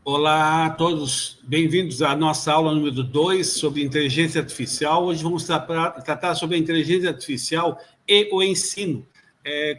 Olá a todos, bem-vindos à nossa aula número 2 sobre inteligência artificial. Hoje vamos tratar sobre a inteligência artificial e o ensino.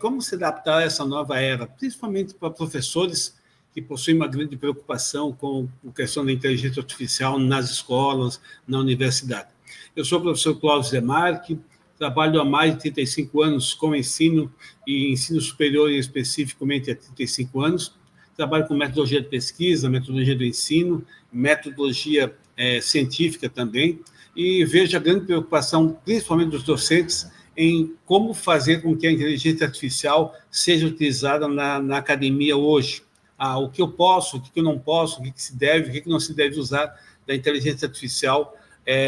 Como se adaptar a essa nova era, principalmente para professores que possuem uma grande preocupação com a questão da inteligência artificial nas escolas, na universidade. Eu sou o professor Clóvis Demarque, trabalho há mais de 35 anos com ensino e ensino superior, especificamente há 35 anos. Trabalho com metodologia de pesquisa, metodologia do ensino, metodologia científica também, e vejo a grande preocupação, principalmente dos docentes, em como fazer com que a inteligência artificial seja utilizada na academia hoje. O que eu posso, o que eu não posso, o que se deve, o que não se deve usar da inteligência artificial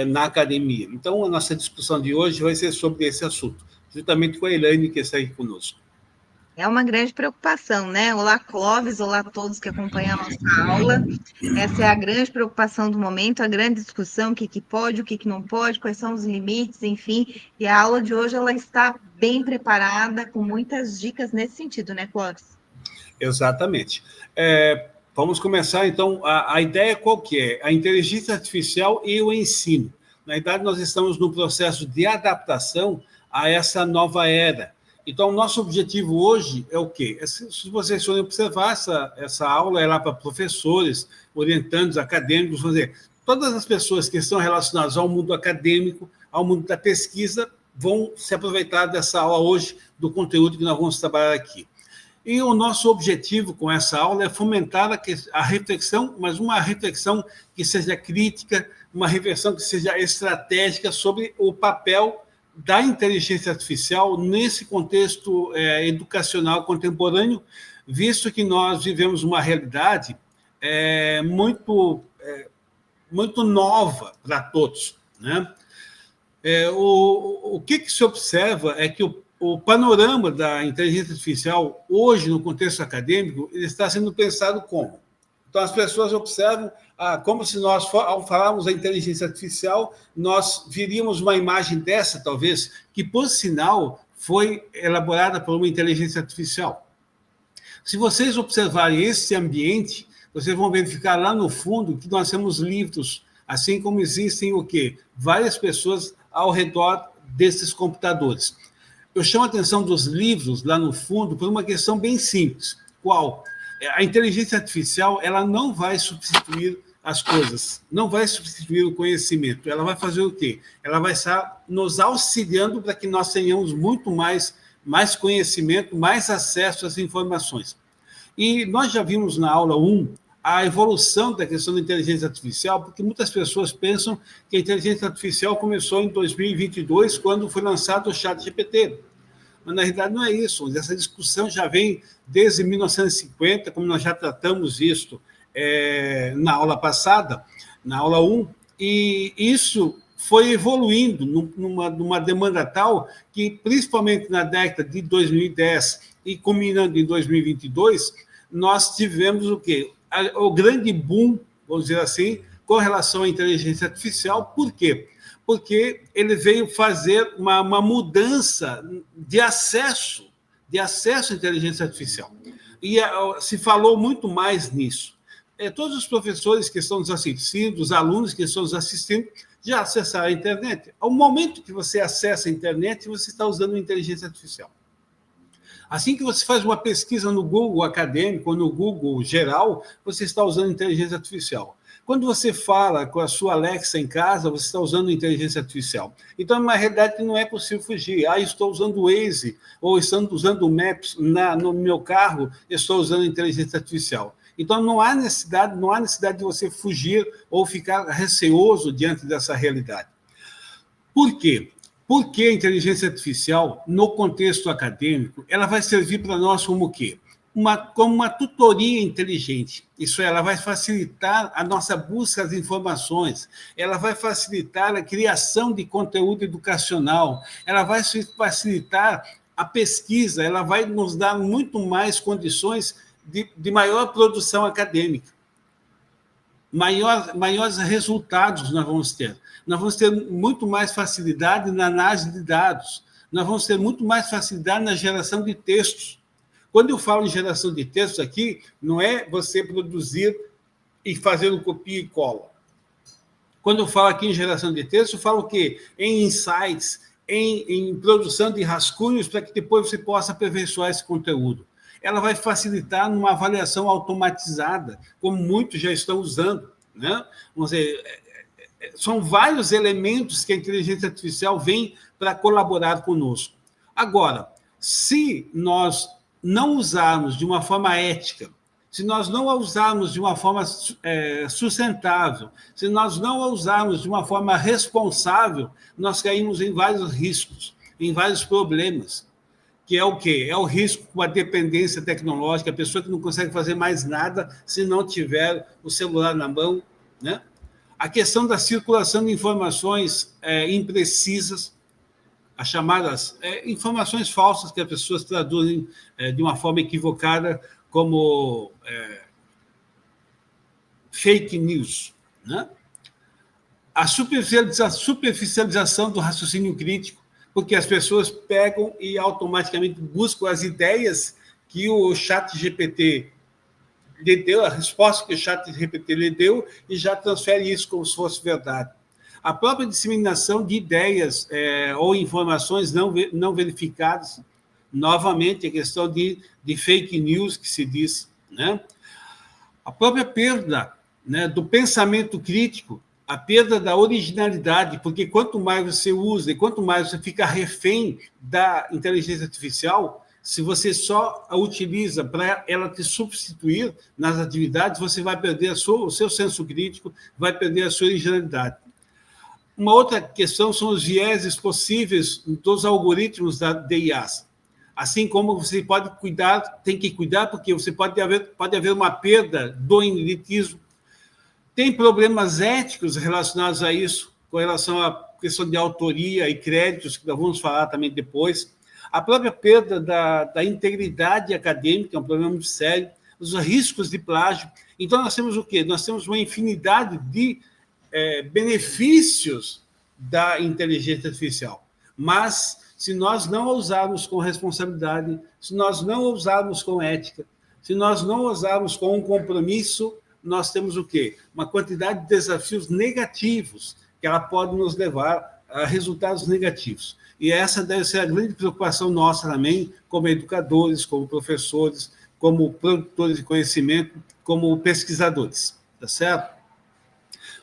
na academia. Então, a nossa discussão de hoje vai ser sobre esse assunto, juntamente com a Elaine, que está aqui conosco. É uma grande preocupação, né? Olá, Clóvis, olá a todos que acompanham a nossa aula. Essa é a grande preocupação do momento, a grande discussão, o que pode, o que não pode, quais são os limites, enfim. E a aula de hoje ela está bem preparada, com muitas dicas nesse sentido, né, Clóvis? Exatamente. Vamos começar, então, a ideia qual que é? A inteligência artificial e o ensino. Na verdade, nós estamos no processo de adaptação a essa nova era. Então, nosso objetivo hoje é o quê? Se vocês forem observar, essa aula é lá para professores, orientandos, acadêmicos, fazer. Todas as pessoas que estão relacionadas ao mundo acadêmico, ao mundo da pesquisa, vão se aproveitar dessa aula hoje, do conteúdo que nós vamos trabalhar aqui. E o nosso objetivo com essa aula é fomentar a reflexão, mas uma reflexão que seja crítica, uma reflexão que seja estratégica sobre o papel da inteligência artificial nesse contexto educacional contemporâneo, visto que nós vivemos uma realidade muito nova para todos, né? O que se observa é que o panorama da inteligência artificial, hoje, no contexto acadêmico, ele está sendo pensado como? Então, as pessoas observam como se nós, ao falarmos da inteligência artificial, nós viríamos uma imagem dessa, talvez, que, por sinal, foi elaborada por uma inteligência artificial. Se vocês observarem esse ambiente, vocês vão verificar lá no fundo que nós temos livros, assim como existem o quê? Várias pessoas ao redor desses computadores. Eu chamo a atenção dos livros lá no fundo por uma questão bem simples. Qual? A inteligência artificial ela não vai substituir as coisas, não vai substituir o conhecimento. Ela vai fazer o quê? Ela vai estar nos auxiliando para que nós tenhamos muito mais conhecimento, mais acesso às informações. E nós já vimos na aula 1 a evolução da questão da inteligência artificial, porque muitas pessoas pensam que a inteligência artificial começou em 2022, quando foi lançado o ChatGPT. Mas, na realidade, não é isso. Essa discussão já vem desde 1950, como nós já tratamos isso na aula passada, na aula 1, e isso foi evoluindo numa demanda tal que, principalmente na década de 2010 e culminando em 2022, nós tivemos o quê? O grande boom, vamos dizer assim, com relação à inteligência artificial. Por quê? Porque ele veio fazer uma mudança de acesso à inteligência artificial. E se falou muito mais nisso. Todos os professores que estão nos assistindo, os alunos que estão nos assistindo, já acessaram a internet. Ao momento que você acessa a internet, você está usando inteligência artificial. Assim que você faz uma pesquisa no Google acadêmico ou no Google geral, você está usando inteligência artificial. Quando você fala com a sua Alexa em casa, você está usando inteligência artificial. Então, é uma realidade que não é possível fugir. Estou usando o Waze, ou estou usando o Maps no meu carro, estou usando inteligência artificial. Então, não há necessidade de você fugir ou ficar receoso diante dessa realidade. Por quê? Porque a inteligência artificial, no contexto acadêmico, ela vai servir para nós como o quê? Como uma tutoria inteligente. Isso ela vai facilitar a nossa busca das informações, ela vai facilitar a criação de conteúdo educacional, ela vai facilitar a pesquisa, ela vai nos dar muito mais condições de maior produção acadêmica. Maiores resultados nós vamos ter. Nós vamos ter muito mais facilidade na análise de dados, nós vamos ter muito mais facilidade na geração de textos. Quando eu falo em geração de textos aqui, não é você produzir e fazendo copia e cola. Quando eu falo aqui em geração de texto, eu falo o quê? Em insights, em produção de rascunhos para que depois você possa aperfeiçoar esse conteúdo. Ela vai facilitar numa avaliação automatizada, como muitos já estão usando, né? Vamos dizer, são vários elementos que a inteligência artificial vem para colaborar conosco. Agora, se nós não usarmos de uma forma ética, se nós não a usarmos de uma forma sustentável, se nós não a usarmos de uma forma responsável, nós caímos em vários riscos, em vários problemas, que é o quê? É o risco com a dependência tecnológica, a pessoa que não consegue fazer mais nada se não tiver o celular na mão, né? A questão da circulação de informações imprecisas, as chamadas informações falsas que as pessoas traduzem de uma forma equivocada como fake news, né? A superficialização do raciocínio crítico, porque as pessoas pegam e automaticamente buscam as ideias que o ChatGPT lhe deu, a resposta que o ChatGPT lhe deu, e já transfere isso como se fosse verdade. A própria disseminação de ideias ou informações não verificadas, novamente, a questão de fake news, que se diz, né? A própria perda, né, do pensamento crítico, a perda da originalidade, porque quanto mais você usa e quanto mais você fica refém da inteligência artificial, se você só a utiliza para ela te substituir nas atividades, você vai perder o seu senso crítico, vai perder a sua originalidade. Uma outra questão são os vieses possíveis dos algoritmos da IAs. Assim como você pode cuidar, tem que cuidar, porque você pode haver uma perda do ineditismo. Tem problemas éticos relacionados a isso, com relação à questão de autoria e créditos, que nós vamos falar também depois. A própria perda da integridade acadêmica é um problema muito sério, os riscos de plágio. Então, nós temos o quê? Nós temos uma infinidade de benefícios da inteligência artificial. Mas, se nós não a usarmos com responsabilidade, se nós não a usarmos com ética, se nós não a usarmos com um compromisso, nós temos o quê? Uma quantidade de desafios negativos que ela pode nos levar a resultados negativos. E essa deve ser a grande preocupação nossa também, como educadores, como professores, como produtores de conhecimento, como pesquisadores. Tá certo?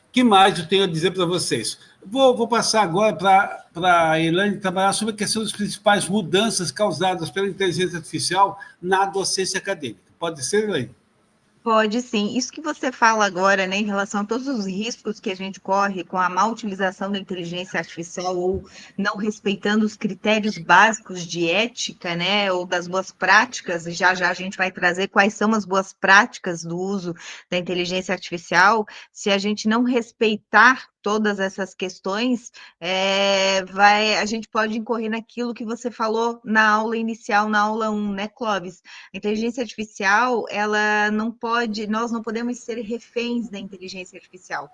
O que mais eu tenho a dizer para vocês? Vou passar agora para a Elaine trabalhar sobre a questão das principais mudanças causadas pela inteligência artificial na docência acadêmica. Pode ser, Elaine? Pode sim. Isso que você fala agora, né, em relação a todos os riscos que a gente corre com a má utilização da inteligência artificial ou não respeitando os critérios básicos de ética, né, ou das boas práticas, e já já a gente vai trazer quais são as boas práticas do uso da inteligência artificial. Se a gente não respeitar todas essas questões, a gente pode incorrer naquilo que você falou na aula inicial, na aula 1, né, Clóvis? A inteligência artificial, nós não podemos ser reféns da inteligência artificial.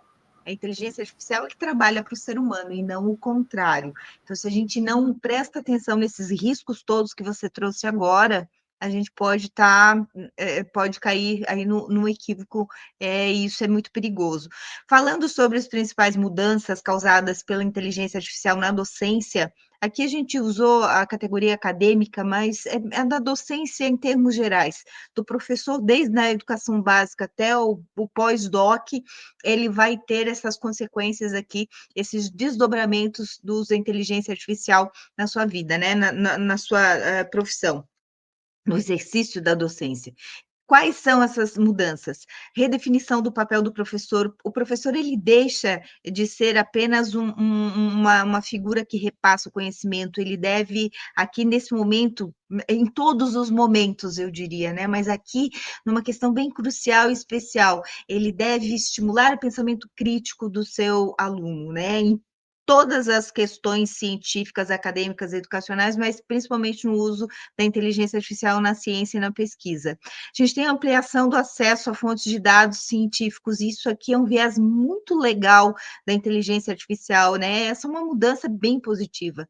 A inteligência artificial é que trabalha para o ser humano e não o contrário. Então, se a gente não presta atenção nesses riscos todos que você trouxe agora, a gente pode cair aí no equívoco, e isso é muito perigoso. Falando sobre as principais mudanças causadas pela inteligência artificial na docência, aqui a gente usou a categoria acadêmica, mas é da docência em termos gerais, do professor desde a educação básica até o pós-doc, ele vai ter essas consequências aqui, esses desdobramentos do uso da inteligência artificial na sua vida, né, na sua profissão, no exercício da docência. Quais são essas mudanças? Redefinição do papel do professor. O professor ele deixa de ser apenas uma figura que repassa o conhecimento, ele deve, aqui nesse momento, em todos os momentos, eu diria, né? Mas aqui, numa questão bem crucial e especial, ele deve estimular o pensamento crítico do seu aluno, né? todas as questões científicas, acadêmicas, educacionais, mas principalmente no uso da inteligência artificial na ciência e na pesquisa. A gente tem a ampliação do acesso a fontes de dados científicos, isso aqui é um viés muito legal da inteligência artificial, né? Essa é uma mudança bem positiva.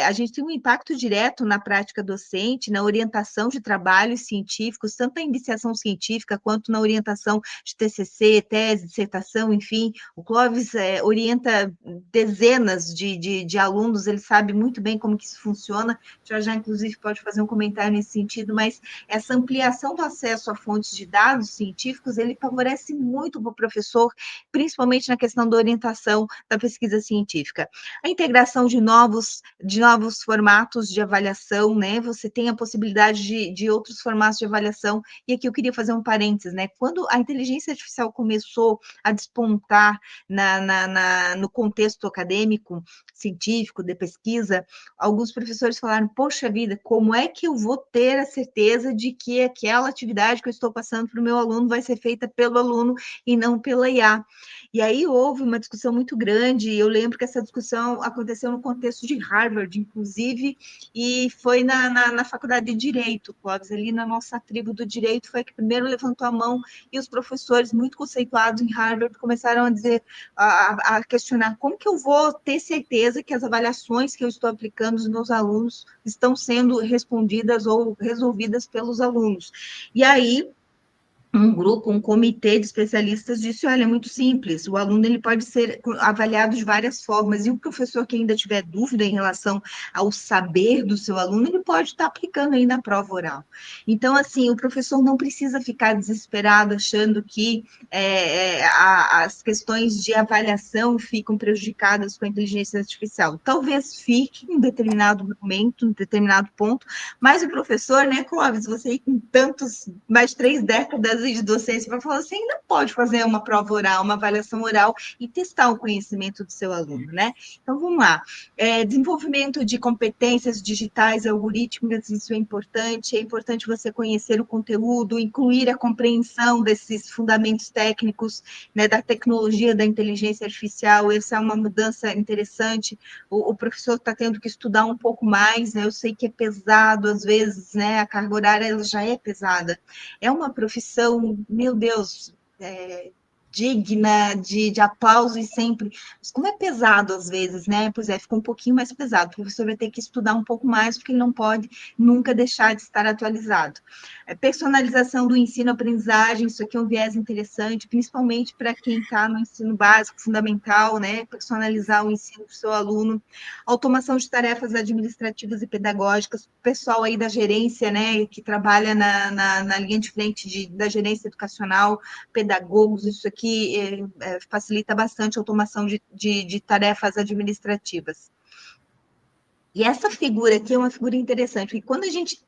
A gente tem um impacto direto na prática docente, na orientação de trabalhos científicos, tanto na iniciação científica quanto na orientação de TCC, tese, dissertação, enfim. O Clóvis orienta dezenas de alunos, ele sabe muito bem como que isso funciona, já inclusive pode fazer um comentário nesse sentido, mas essa ampliação do acesso a fontes de dados científicos, ele favorece muito para o professor, principalmente na questão da orientação da pesquisa científica. A integração de novos formatos de avaliação, né? Você tem a possibilidade de outros formatos de avaliação, e aqui eu queria fazer um parênteses, né? Quando a inteligência artificial começou a despontar no contexto acadêmico, científico, de pesquisa, alguns professores falaram, poxa vida, como é que eu vou ter a certeza de que aquela atividade que eu estou passando para o meu aluno vai ser feita pelo aluno e não pela IA? E aí houve uma discussão muito grande, e eu lembro que essa discussão aconteceu no contexto de Harvard, inclusive, e foi na faculdade de Direito, Clóvis, ali na nossa tribo do Direito, foi que primeiro levantou a mão, e os professores muito conceituados em Harvard começaram a dizer, a questionar, como que eu vou ter certeza que as avaliações que eu estou aplicando nos meus alunos estão sendo respondidas ou resolvidas pelos alunos? E aí, um grupo, um comitê de especialistas disse, olha, é muito simples, o aluno ele pode ser avaliado de várias formas, e o professor que ainda tiver dúvida em relação ao saber do seu aluno, ele pode estar aplicando ainda a prova oral. Então, assim, o professor não precisa ficar desesperado achando que as questões de avaliação ficam prejudicadas com a inteligência artificial. Talvez fique em determinado momento, em determinado ponto, mas o professor, né, Clóvis, você aí com mais 3 décadas de docência para falar, você ainda pode fazer uma prova oral, uma avaliação oral e testar o conhecimento do seu aluno, né? Então, vamos lá. Desenvolvimento de competências digitais, algorítmicas, isso é importante você conhecer o conteúdo, incluir a compreensão desses fundamentos técnicos, né, da tecnologia da inteligência artificial, essa é uma mudança interessante, o professor está tendo que estudar um pouco mais, né? Eu sei que é pesado, às vezes, né, a carga horária ela já é pesada, é uma profissão, meu Deus, digna de aplauso e sempre, mas como é pesado às vezes, né? Pois é, ficou um pouquinho mais pesado, o professor vai ter que estudar um pouco mais, porque ele não pode nunca deixar de estar atualizado. Personalização do ensino-aprendizagem, isso aqui é um viés interessante, principalmente para quem está no ensino básico, fundamental, né? Personalizar o ensino do seu aluno. Automação de tarefas administrativas e pedagógicas, o pessoal aí da gerência, né, que trabalha na linha de frente da gerência educacional, pedagogos, isso aqui facilita bastante a automação de tarefas administrativas. E essa figura aqui é uma figura interessante, porque quando a gente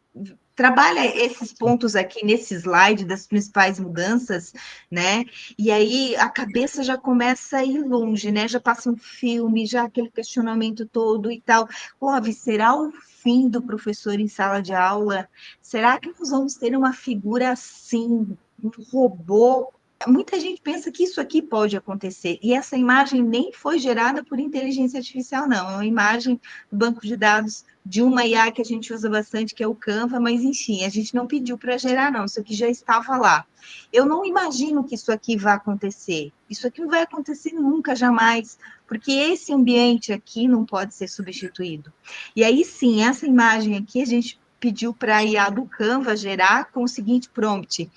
trabalha esses pontos aqui nesse slide das principais mudanças, né? E aí a cabeça já começa a ir longe, né? Já passa um filme, já aquele questionamento todo e tal. Clóvis, será o fim do professor em sala de aula? Será que nós vamos ter uma figura assim, um robô? Muita gente pensa que isso aqui pode acontecer, e essa imagem nem foi gerada por inteligência artificial, não, é uma imagem do banco de dados de uma IA que a gente usa bastante, que é o Canva, mas enfim, a gente não pediu para gerar, não, isso aqui já estava lá. Eu não imagino que isso aqui vai acontecer, isso aqui não vai acontecer nunca, jamais, porque esse ambiente aqui não pode ser substituído. E aí sim, essa imagem aqui, a gente pediu para a IA do Canva gerar com o seguinte prompt: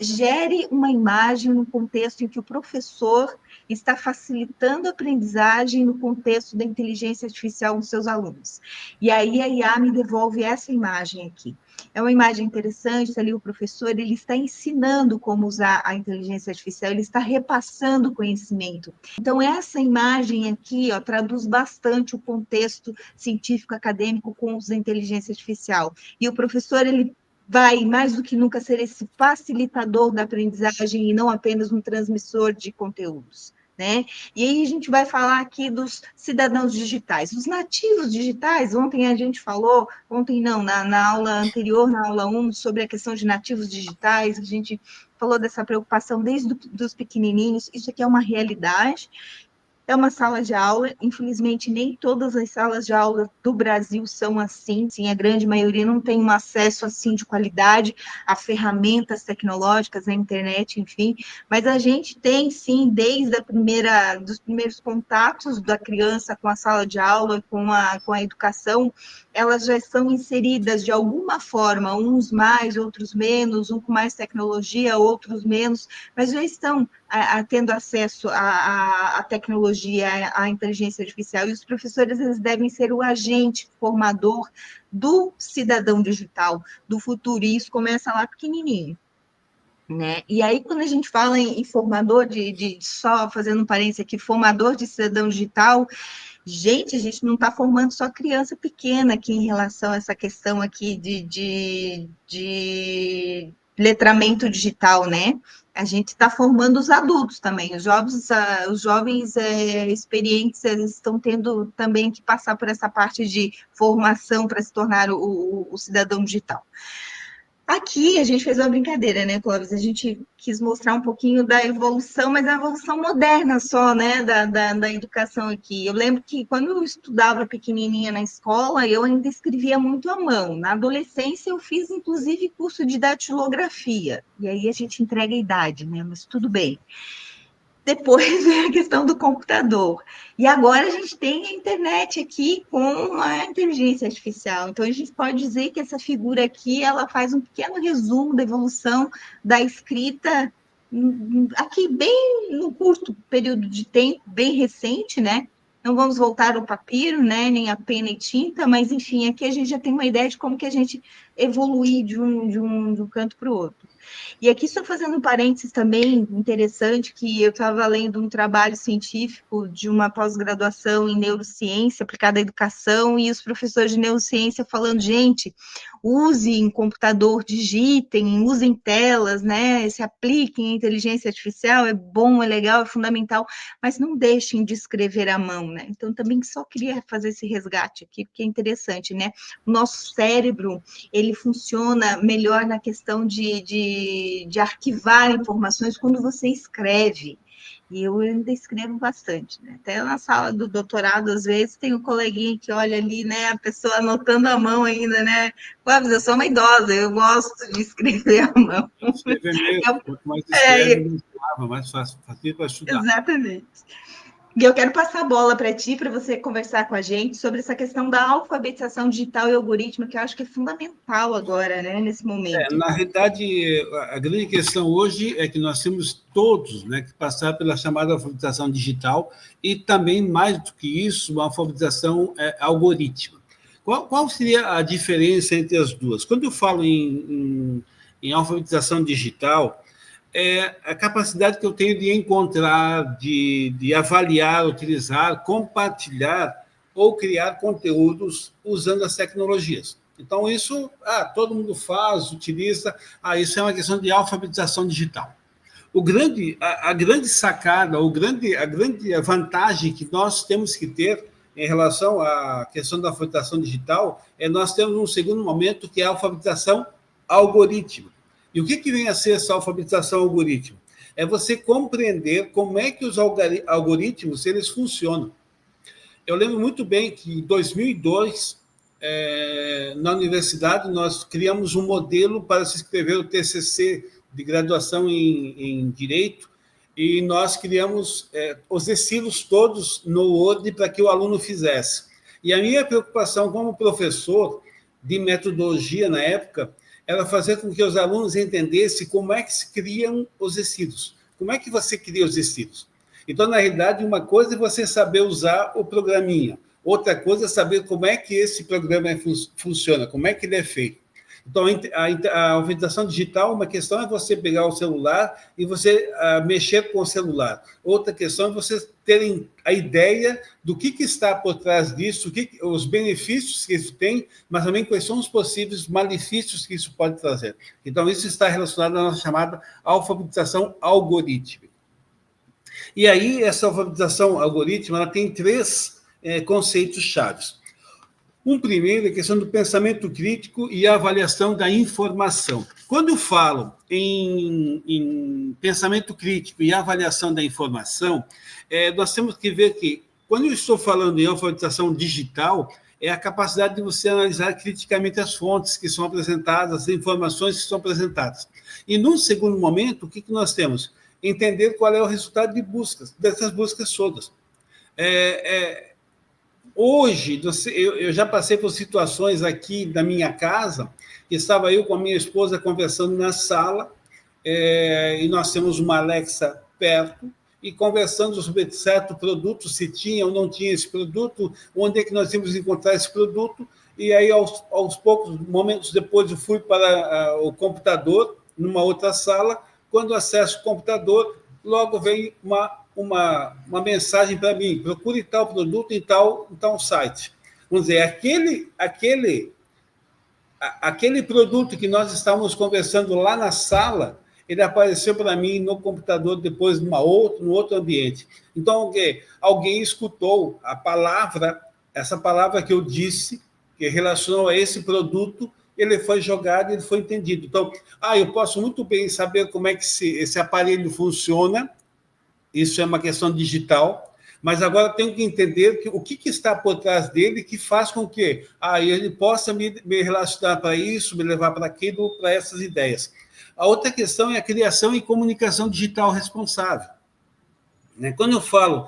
gere uma imagem no contexto em que o professor está facilitando a aprendizagem no contexto da inteligência artificial com seus alunos. E aí a IA me devolve essa imagem aqui. É uma imagem interessante, ali o professor ele está ensinando como usar a inteligência artificial, ele está repassando conhecimento. Então, essa imagem aqui traduz bastante o contexto científico acadêmico com o uso da inteligência artificial. E o professor, ele vai, mais do que nunca, ser esse facilitador da aprendizagem e não apenas um transmissor de conteúdos, né? E aí a gente vai falar aqui dos cidadãos digitais. Os nativos digitais, ontem a gente falou, ontem não, na aula anterior, na aula 1, sobre a questão de nativos digitais, a gente falou dessa preocupação desde os pequenininhos, isso aqui é uma realidade. é uma sala de aula. Infelizmente, nem todas as salas de aula do Brasil são assim. Sim, a grande maioria não tem um acesso assim de qualidade a ferramentas tecnológicas, a internet, enfim. Mas a gente tem, sim, desde dos primeiros contatos da criança com a sala de aula, com a educação, elas já estão inseridas de alguma forma, uns mais, outros menos, um com mais tecnologia, outros menos, mas já estão tendo acesso à tecnologia, à inteligência artificial, e os professores eles devem ser o agente formador do cidadão digital, do futuro, e isso começa lá pequenininho. Né? E aí, quando a gente fala em formador só fazendo um parênteses aqui, formador de cidadão digital, gente, a gente não está formando só criança pequena aqui em relação a essa questão aqui de letramento digital, né? A gente está formando os adultos também, os jovens experientes, eles estão tendo também que passar por essa parte de formação para se tornar o cidadão digital. Aqui a gente fez uma brincadeira, né, Clóvis? A gente quis mostrar um pouquinho da evolução, mas a evolução moderna só, né, da educação aqui. Eu lembro que quando eu estudava pequenininha na escola, eu ainda escrevia muito à mão. Na adolescência eu fiz, inclusive, curso de datilografia. E aí a gente entrega a idade, né? Mas tudo bem. Depois vem a questão do computador. E agora a gente tem a internet aqui com a inteligência artificial. Então, a gente pode dizer que essa figura aqui, ela faz um pequeno resumo da evolução da escrita aqui bem no curto período de tempo, bem recente, né? Não vamos voltar ao papiro, né? Nem a pena e tinta, mas, enfim, aqui a gente já tem uma ideia de como que a gente evoluir de um canto para o outro. E aqui, só fazendo um parênteses também interessante, que eu estava lendo um trabalho científico de uma pós-graduação em neurociência aplicada à educação, e os professores de neurociência falando, gente, usem computador, digitem, usem telas, né, se apliquem em inteligência artificial, é bom, é legal, é fundamental, mas não deixem de escrever à mão, né? Então, também só queria fazer esse resgate aqui, porque é interessante, né? O nosso cérebro, ele funciona melhor na questão de arquivar informações quando você escreve. E eu ainda escrevo bastante, né? Até na sala do doutorado, às vezes, tem um coleguinha que olha ali, né? A pessoa anotando a mão ainda, né? Clóvis, eu sou uma idosa, eu gosto de escrever à mão. Escrever mesmo, quanto mais escreve, mais grava, mais fácil para estudar. Exatamente. E eu quero passar a bola para ti, para você conversar com a gente sobre essa questão da alfabetização digital e algoritmo, que eu acho que é fundamental agora, né, nesse momento. Na realidade, a grande questão hoje é que nós temos todos, né, que passar pela chamada alfabetização digital e também, mais do que isso, uma alfabetização algorítmica. Qual seria a diferença entre as duas? Quando eu falo em alfabetização digital, é a capacidade que eu tenho de encontrar, de avaliar, utilizar, compartilhar ou criar conteúdos usando as tecnologias. Então, isso todo mundo faz, utiliza, isso é uma questão de alfabetização digital. A grande sacada, a grande vantagem que nós temos que ter em relação à questão da alfabetização digital é nós temos um segundo momento que é a alfabetização algorítmica. E o que vem a ser essa alfabetização algorítmica? É você compreender como é que os algoritmos eles funcionam. Eu lembro muito bem que em 2002, na universidade, nós criamos um modelo para se inscrever o TCC de graduação em Direito, e nós criamos os estilos todos no Word para que o aluno fizesse. E a minha preocupação como professor de metodologia na época era fazer com que os alunos entendessem como é que se criam os estilos. Como é que você cria os estilos? Então, na realidade, uma coisa é você saber usar o programinha, outra coisa é saber como é que esse programa funciona, como é que ele é feito. Então, a alfabetização digital, uma questão é você pegar o celular e você mexer com o celular. Outra questão é você ter a ideia do que está por trás disso, os benefícios que isso tem, mas também quais são os possíveis malefícios que isso pode trazer. Então, isso está relacionado à nossa chamada alfabetização algorítmica. E aí, essa alfabetização algorítmica ela tem três conceitos chaves. Um primeiro é a questão do pensamento crítico e a avaliação da informação. Quando eu falo em pensamento crítico e avaliação da informação, nós temos que ver que, quando eu estou falando em alfabetização digital, é a capacidade de você analisar criticamente as fontes que são apresentadas, as informações que são apresentadas. E, num segundo momento, o que nós temos? Entender qual é o resultado de buscas, dessas buscas todas. Hoje, eu já passei por situações aqui na minha casa, que estava eu com a minha esposa conversando na sala, e nós temos uma Alexa perto, e conversando sobre certo produto, se tinha ou não tinha esse produto, onde é que nós íamos encontrar esse produto, e aí, aos poucos momentos depois, eu fui para o computador, numa outra sala. Quando acesso o computador, logo vem uma mensagem para mim: procure tal produto em tal site. Vamos dizer, aquele produto que nós estávamos conversando lá na sala, ele apareceu para mim no computador depois no outro ambiente. Então, alguém escutou essa palavra que eu disse, que relacionou a esse produto, ele foi jogado, ele foi entendido. Então, eu posso muito bem saber como é que esse aparelho funciona, isso é uma questão digital, mas agora tenho que entender o que está por trás dele, que faz com que ele possa me relacionar para isso, me levar para aquilo, para essas ideias. A outra questão é a criação e comunicação digital responsável. Quando eu falo,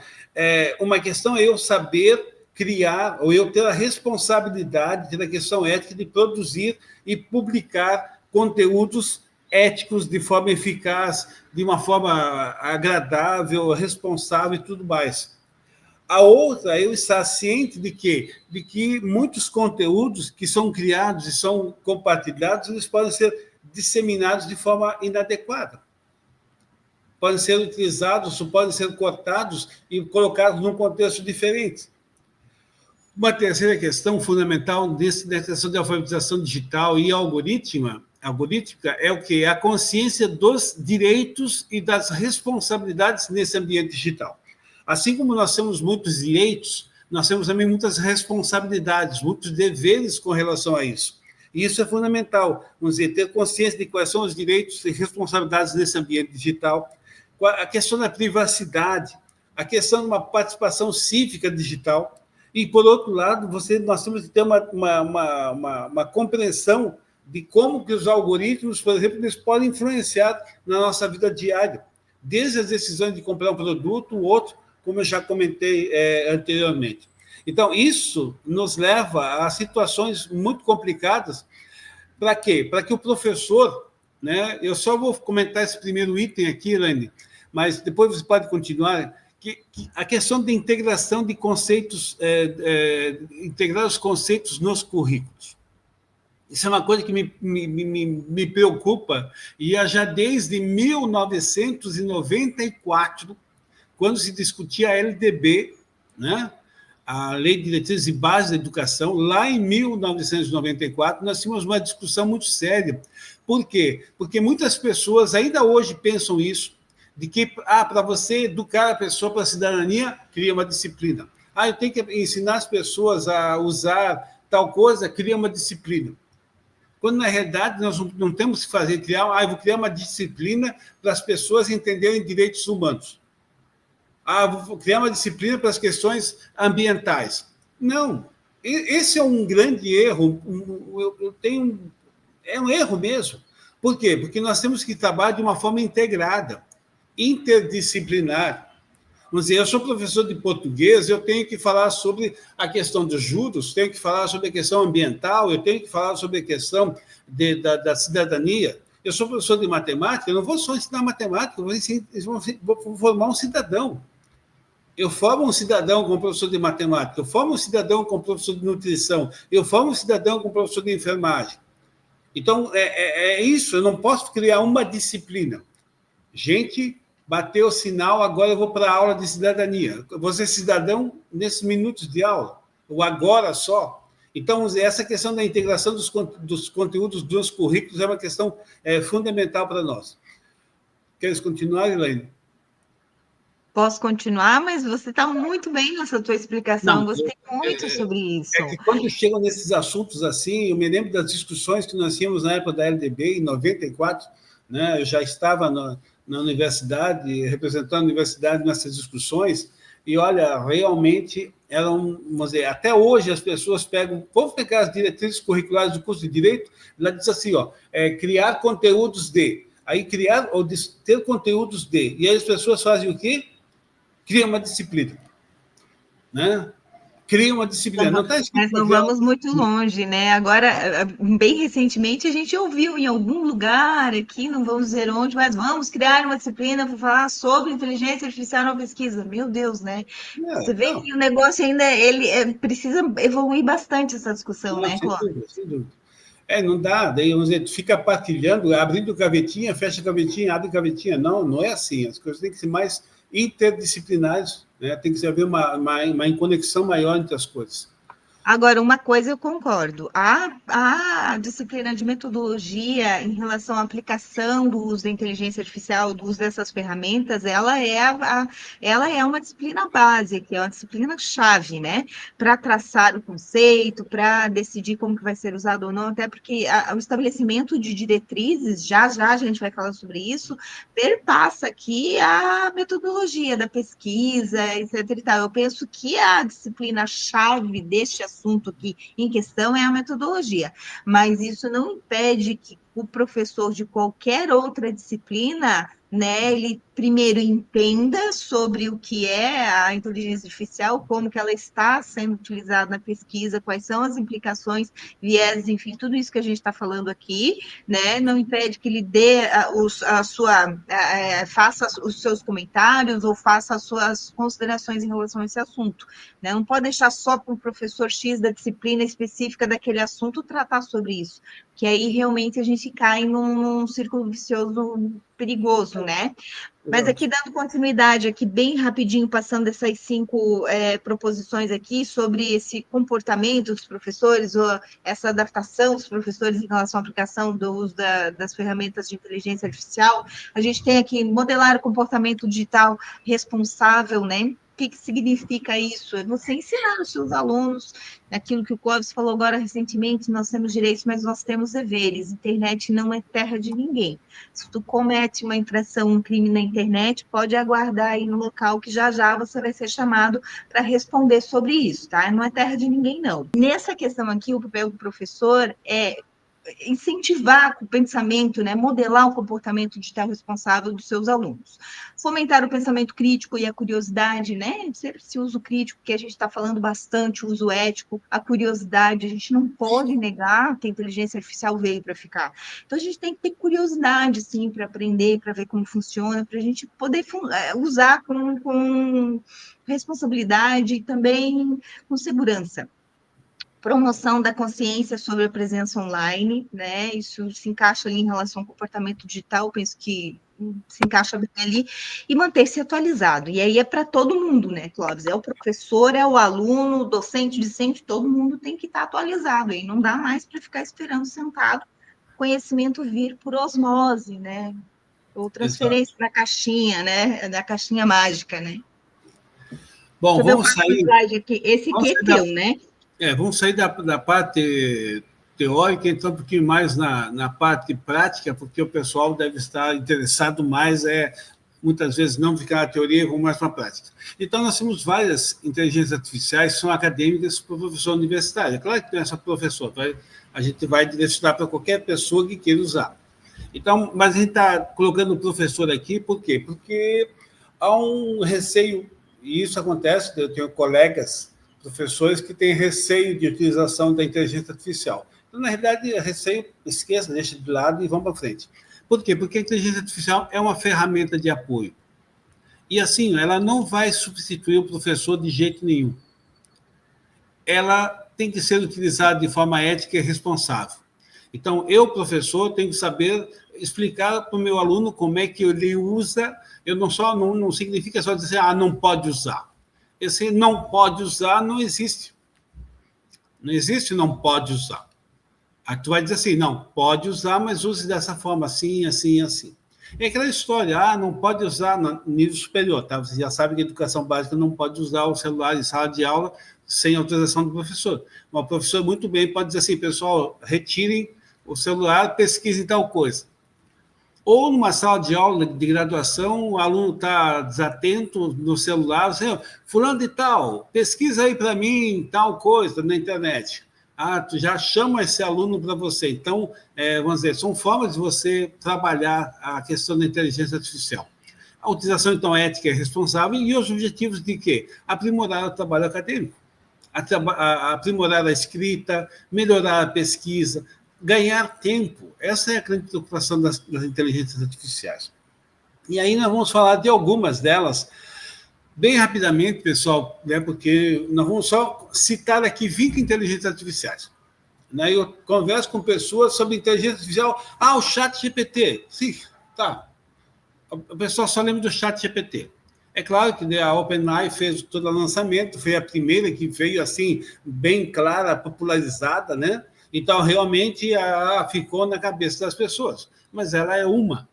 uma questão é eu saber criar, ou eu ter a responsabilidade, ter a questão ética de produzir e publicar conteúdos éticos de forma eficaz, de uma forma agradável, responsável e tudo mais. A outra é eu estar ciente de que muitos conteúdos que são criados e são compartilhados, eles podem ser disseminados de forma inadequada. Podem ser utilizados, ou podem ser cortados e colocados num contexto diferente. Uma terceira questão fundamental nessa questão de alfabetização digital e algorítmica é o que? A consciência dos direitos e das responsabilidades nesse ambiente digital. Assim como nós temos muitos direitos, nós temos também muitas responsabilidades, muitos deveres com relação a isso. E isso é fundamental, vamos dizer, ter consciência de quais são os direitos e responsabilidades nesse ambiente digital, a questão da privacidade, a questão de uma participação cívica digital. E, por outro lado, nós temos que ter uma compreensão de como que os algoritmos, por exemplo, eles podem influenciar na nossa vida diária, desde as decisões de comprar um produto, o outro, como eu já comentei anteriormente. Então, isso nos leva a situações muito complicadas. Para quê? Para que o professor, eu só vou comentar esse primeiro item aqui, Elaine, mas depois você pode continuar, que a questão da integração de conceitos, integrar os conceitos nos currículos. Isso é uma coisa que me preocupa, e já desde 1994, quando se discutia a LDB, a Lei de Diretrizes e Bases da Educação, lá em 1994, nós tínhamos uma discussão muito séria. Por quê? Porque muitas pessoas ainda hoje pensam isso, de que, para você educar a pessoa para a cidadania, cria uma disciplina. Eu tenho que ensinar as pessoas a usar tal coisa, cria uma disciplina. Quando, na realidade, nós não temos que fazer, eu vou criar uma disciplina para as pessoas entenderem direitos humanos. Vou criar uma disciplina para as questões ambientais. Não, esse é um grande erro, é um erro mesmo. Por quê? Porque nós temos que trabalhar de uma forma integrada, interdisciplinar. Vamos dizer, eu sou professor de português, eu tenho que falar sobre a questão dos juros, tenho que falar sobre a questão ambiental, eu tenho que falar sobre a questão da cidadania. Eu sou professor de matemática, eu não vou só ensinar matemática, eu vou formar um cidadão. Eu formo um cidadão como professor de matemática, eu formo um cidadão como professor de nutrição, eu formo um cidadão como professor de enfermagem. Então, é isso, eu não posso criar uma disciplina. Gente, bateu o sinal, agora eu vou para a aula de cidadania. Eu vou ser cidadão nesses minutos de aula, ou agora só. Então, essa questão da integração dos conteúdos dos currículos é uma questão fundamental para nós. Queres continuar, Elaine? Posso continuar, mas você está muito bem nessa tua explicação, Não, gostei muito sobre isso. é que quando chegam nesses assuntos assim, eu me lembro das discussões que nós tínhamos na época da LDB, em 94, né? Eu já estava na universidade, representando a universidade nessas discussões, e olha, realmente eram, vamos dizer, até hoje as pessoas pegam, vamos pegar as diretrizes curriculares do curso de Direito, ela diz assim, ó, criar conteúdos de, aí criar ou ter conteúdos de, e aí as pessoas fazem o quê? Criam uma disciplina, né? Cria uma disciplina. Não está escrito Mas não vamos muito longe, né? Agora, bem recentemente, a gente ouviu em algum lugar aqui, não vamos dizer onde, mas vamos criar uma disciplina para falar sobre inteligência artificial na pesquisa. Meu Deus, né? Você vê Não, que o negócio ainda ele precisa evoluir bastante essa discussão, não, né, sem Cláudio? dúvida, sem dúvida. Não dá, daí vamos dizer, tu fica partilhando, abrindo gavetinha, fecha gavetinha, abre gavetinha. Não, não é assim. As coisas têm que ser mais interdisciplinares, né? Tem que haver uma conexão maior entre as coisas. Agora, uma coisa eu concordo, a disciplina de metodologia em relação à aplicação do uso da inteligência artificial, do uso dessas ferramentas, ela é uma disciplina básica, é uma disciplina chave, né? Para traçar o conceito, para decidir como que vai ser usado ou não, até porque o estabelecimento de diretrizes, já a gente vai falar sobre isso, perpassa aqui a metodologia da pesquisa, etc. E tal. Eu penso que a disciplina-chave deste assunto aqui em questão é a metodologia, mas isso não impede que o professor de qualquer outra disciplina, né, ele primeiro entenda sobre o que é a inteligência artificial, como que ela está sendo utilizada na pesquisa, quais são as implicações, viés, enfim, tudo isso que a gente está falando aqui, né, não impede que ele dê faça os seus comentários ou faça as suas considerações em relação a esse assunto, né, não pode deixar só para o professor X da disciplina específica daquele assunto tratar sobre isso, que aí realmente a gente cai num círculo vicioso perigoso, né? Mas aqui, dando continuidade, aqui bem rapidinho, passando essas 5 proposições aqui sobre esse comportamento dos professores, ou essa adaptação dos professores em relação à aplicação do uso das ferramentas de inteligência artificial, a gente tem aqui modelar o comportamento digital responsável, né? O que significa isso? É você ensinar os seus alunos aquilo que o Clóvis falou agora recentemente, nós temos direitos, mas nós temos deveres. Internet não é terra de ninguém. Se tu comete uma infração, um crime na internet, pode aguardar aí no local que já você vai ser chamado para responder sobre isso, tá? Não é terra de ninguém, não. Nessa questão aqui, o papel do professor é incentivar o pensamento, né, modelar o comportamento digital responsável dos seus alunos. Fomentar o pensamento crítico e a curiosidade, né? Sempre se usa o crítico, que a gente está falando bastante, o uso ético, a curiosidade, a gente não pode negar que a inteligência artificial veio para ficar. Então, a gente tem que ter curiosidade, sim, para aprender, para ver como funciona, para a gente poder usar com responsabilidade e também com segurança. Promoção da consciência sobre a presença online, né? Isso se encaixa ali em relação ao comportamento digital, penso que se encaixa bem ali, e manter-se atualizado. E aí é para todo mundo, né, Clóvis? É o professor, é o aluno, o docente, discente, todo mundo tem que estar atualizado. Aí não dá mais para ficar esperando sentado, conhecimento vir por osmose, né? Ou transferência da caixinha, né? Da caixinha mágica, né? Bom, Deixa eu ver o próximo slide aqui. Esse aqui é teu, né? Vamos sair da parte teórica, então um pouquinho mais na parte prática, porque o pessoal deve estar interessado mais, muitas vezes não ficar na teoria, como mais na prática. Então, nós temos várias inteligências artificiais que são acadêmicas para o professor universitário. É claro que não é só professor, a gente vai direcionar para qualquer pessoa que queira usar. Então, mas a gente está colocando o professor aqui, por quê? Porque há um receio, e isso acontece, eu tenho colegas professores que têm receio de utilização da inteligência artificial. Então, na realidade, receio, esqueça, deixa de lado e vamos para frente. Por quê? Porque a inteligência artificial é uma ferramenta de apoio. E, assim, ela não vai substituir o professor de jeito nenhum. Ela tem que ser utilizada de forma ética e responsável. Então, eu, professor, tenho que saber explicar para o meu aluno como é que ele usa. Eu não significa só dizer, não pode usar. Esse não pode usar não existe. Não existe não pode usar. Aí tu vai dizer assim, não, pode usar, mas use dessa forma, assim, assim, assim. É aquela história, não pode usar no nível superior, tá? Você já sabe que a educação básica não pode usar o celular em sala de aula sem autorização do professor. Mas o professor muito bem pode dizer assim, pessoal, retirem o celular, pesquisem tal coisa. Ou numa sala de aula de graduação, o aluno está desatento no celular, assim, fulano de tal, pesquisa aí para mim tal coisa na internet. Tu já chama esse aluno para você. Então, vamos dizer, são formas de você trabalhar a questão da inteligência artificial. A utilização, então, ética e responsável e os objetivos de quê? Aprimorar o trabalho acadêmico, aprimorar a escrita, melhorar a pesquisa, ganhar tempo. Essa é a grande preocupação das inteligências artificiais. E aí nós vamos falar de algumas delas, bem rapidamente, pessoal, né, porque nós vamos só citar aqui 20 inteligências artificiais. Né, eu converso com pessoas sobre inteligência artificial. O chat GPT. Sim, tá. O pessoal só lembra do chat GPT. É claro que a OpenAI fez todo o lançamento, foi a primeira que veio assim, bem clara, popularizada, né? Então, realmente, ficou na cabeça das pessoas. Mas ela é uma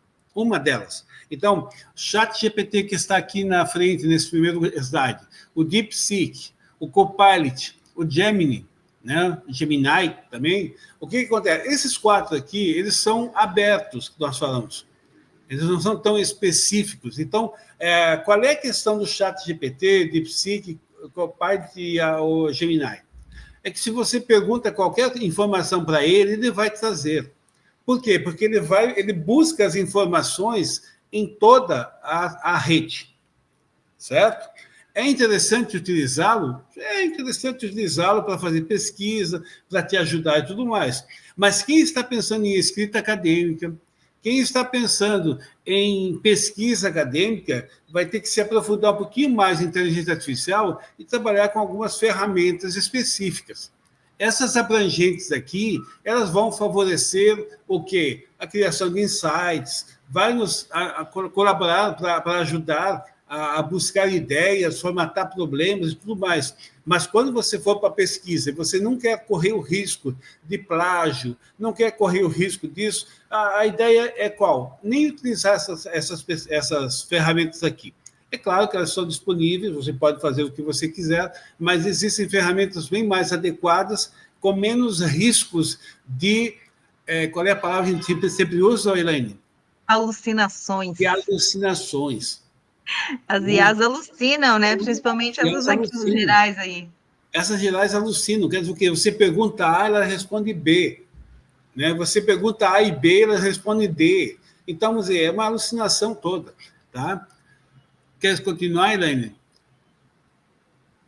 delas. Então, o chat GPT que está aqui na frente, nesse primeiro slide, o DeepSeek, o Copilot, o Gemini, né? Gemini também. O que acontece? Esses 4 aqui, eles são abertos, que nós falamos. Eles não são tão específicos. Então, qual é a questão do chat GPT, DeepSeek, Copilot e o Gemini? É que se você pergunta qualquer informação para ele, ele vai trazer. Por quê? Porque ele busca as informações em toda a rede, certo? É interessante utilizá-lo? É interessante utilizá-lo para fazer pesquisa, para te ajudar e tudo mais. Mas quem está pensando em escrita acadêmica, quem está pensando em pesquisa acadêmica, vai ter que se aprofundar um pouquinho mais em inteligência artificial e trabalhar com algumas ferramentas específicas. Essas abrangentes aqui, elas vão favorecer o quê? A criação de insights, vai nos colaborar para ajudar a buscar ideias, formatar problemas e tudo mais. Mas quando você for para a pesquisa e você não quer correr o risco de plágio, não quer correr o risco disso, a ideia é qual? Nem utilizar essas ferramentas aqui. É claro que elas são disponíveis, você pode fazer o que você quiser, mas existem ferramentas bem mais adequadas, com menos riscos de... qual é a palavra que a gente sempre usa, Elaine? Alucinações. De alucinações. As IAs alucinam, né? Principalmente essas aqui gerais aí. Essas gerais alucinam. Quer dizer o quê? Você pergunta A, ela responde B. Né? Você pergunta A e B, ela responde D. Então, vamos dizer, é uma alucinação toda. Tá? Quer continuar, Elaine?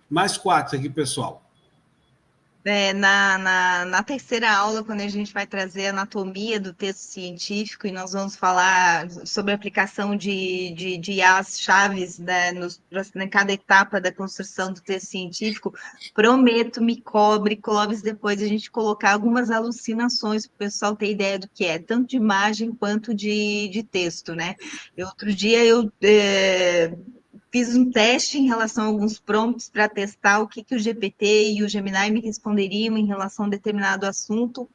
Mais 4 aqui, pessoal. Na terceira aula, quando a gente vai trazer a anatomia do texto científico, e nós vamos falar sobre a aplicação de IAs chaves, né, em cada etapa da construção do texto científico, prometo, me cobre, Clóvis, depois a gente colocar algumas alucinações para o pessoal ter ideia do que é, tanto de imagem quanto de texto, né? Outro dia eu fiz um teste em relação a alguns prompts para testar o que o GPT e o Gemini me responderiam em relação a determinado assunto.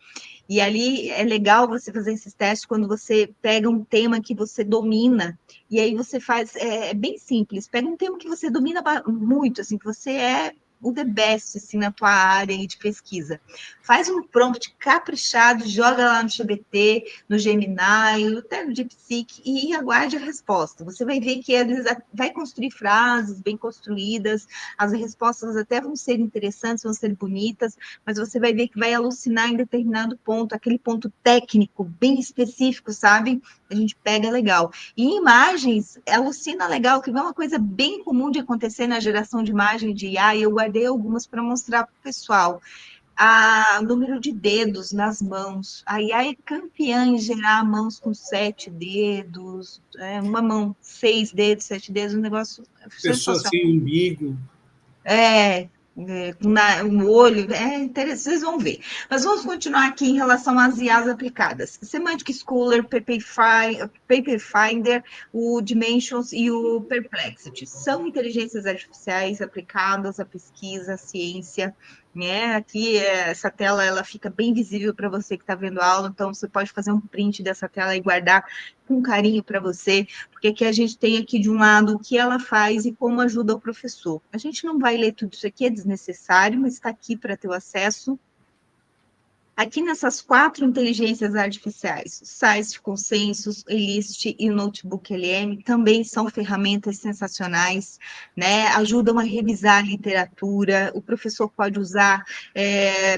E ali é legal você fazer esses testes quando você pega um tema que você domina, e aí você faz, é bem simples, pega um tema que você domina muito, assim, que você é o the best, assim, na tua área de pesquisa. Faz um prompt caprichado, joga lá no GPT, no Gemini, até no DeepSeek, e aguarde a resposta. Você vai ver que eles vai construir frases bem construídas, as respostas até vão ser interessantes, vão ser bonitas, mas você vai ver que vai alucinar em determinado ponto, aquele ponto técnico bem específico, sabe? A gente pega legal. E em imagens, alucina legal, que é uma coisa bem comum de acontecer na geração de imagem de IA, e eu guardei algumas para mostrar para o pessoal. O número de dedos nas mãos. A IA é campeã em gerar mãos com 7 dedos, uma mão, 6 dedos, 7 dedos, um negócio Pessoa sem umbigo. Um olho, interessante, vocês vão ver. Mas vamos continuar aqui em relação às IAs aplicadas. Semantic Scholar, Paperfinder, o Dimensions e o Perplexity. São inteligências artificiais aplicadas à pesquisa, à ciência, Aqui, essa tela, ela fica bem visível para você que está vendo a aula, então você pode fazer um print dessa tela e guardar com carinho para você, porque aqui a gente tem aqui de um lado o que ela faz e como ajuda o professor. A gente não vai ler tudo isso aqui, é desnecessário, mas está aqui para ter o acesso. Aqui nessas 4 inteligências artificiais, o SAIS, Consensus, Elist e o Notebook LM também são ferramentas sensacionais, né? Ajudam a revisar a literatura, o professor pode usar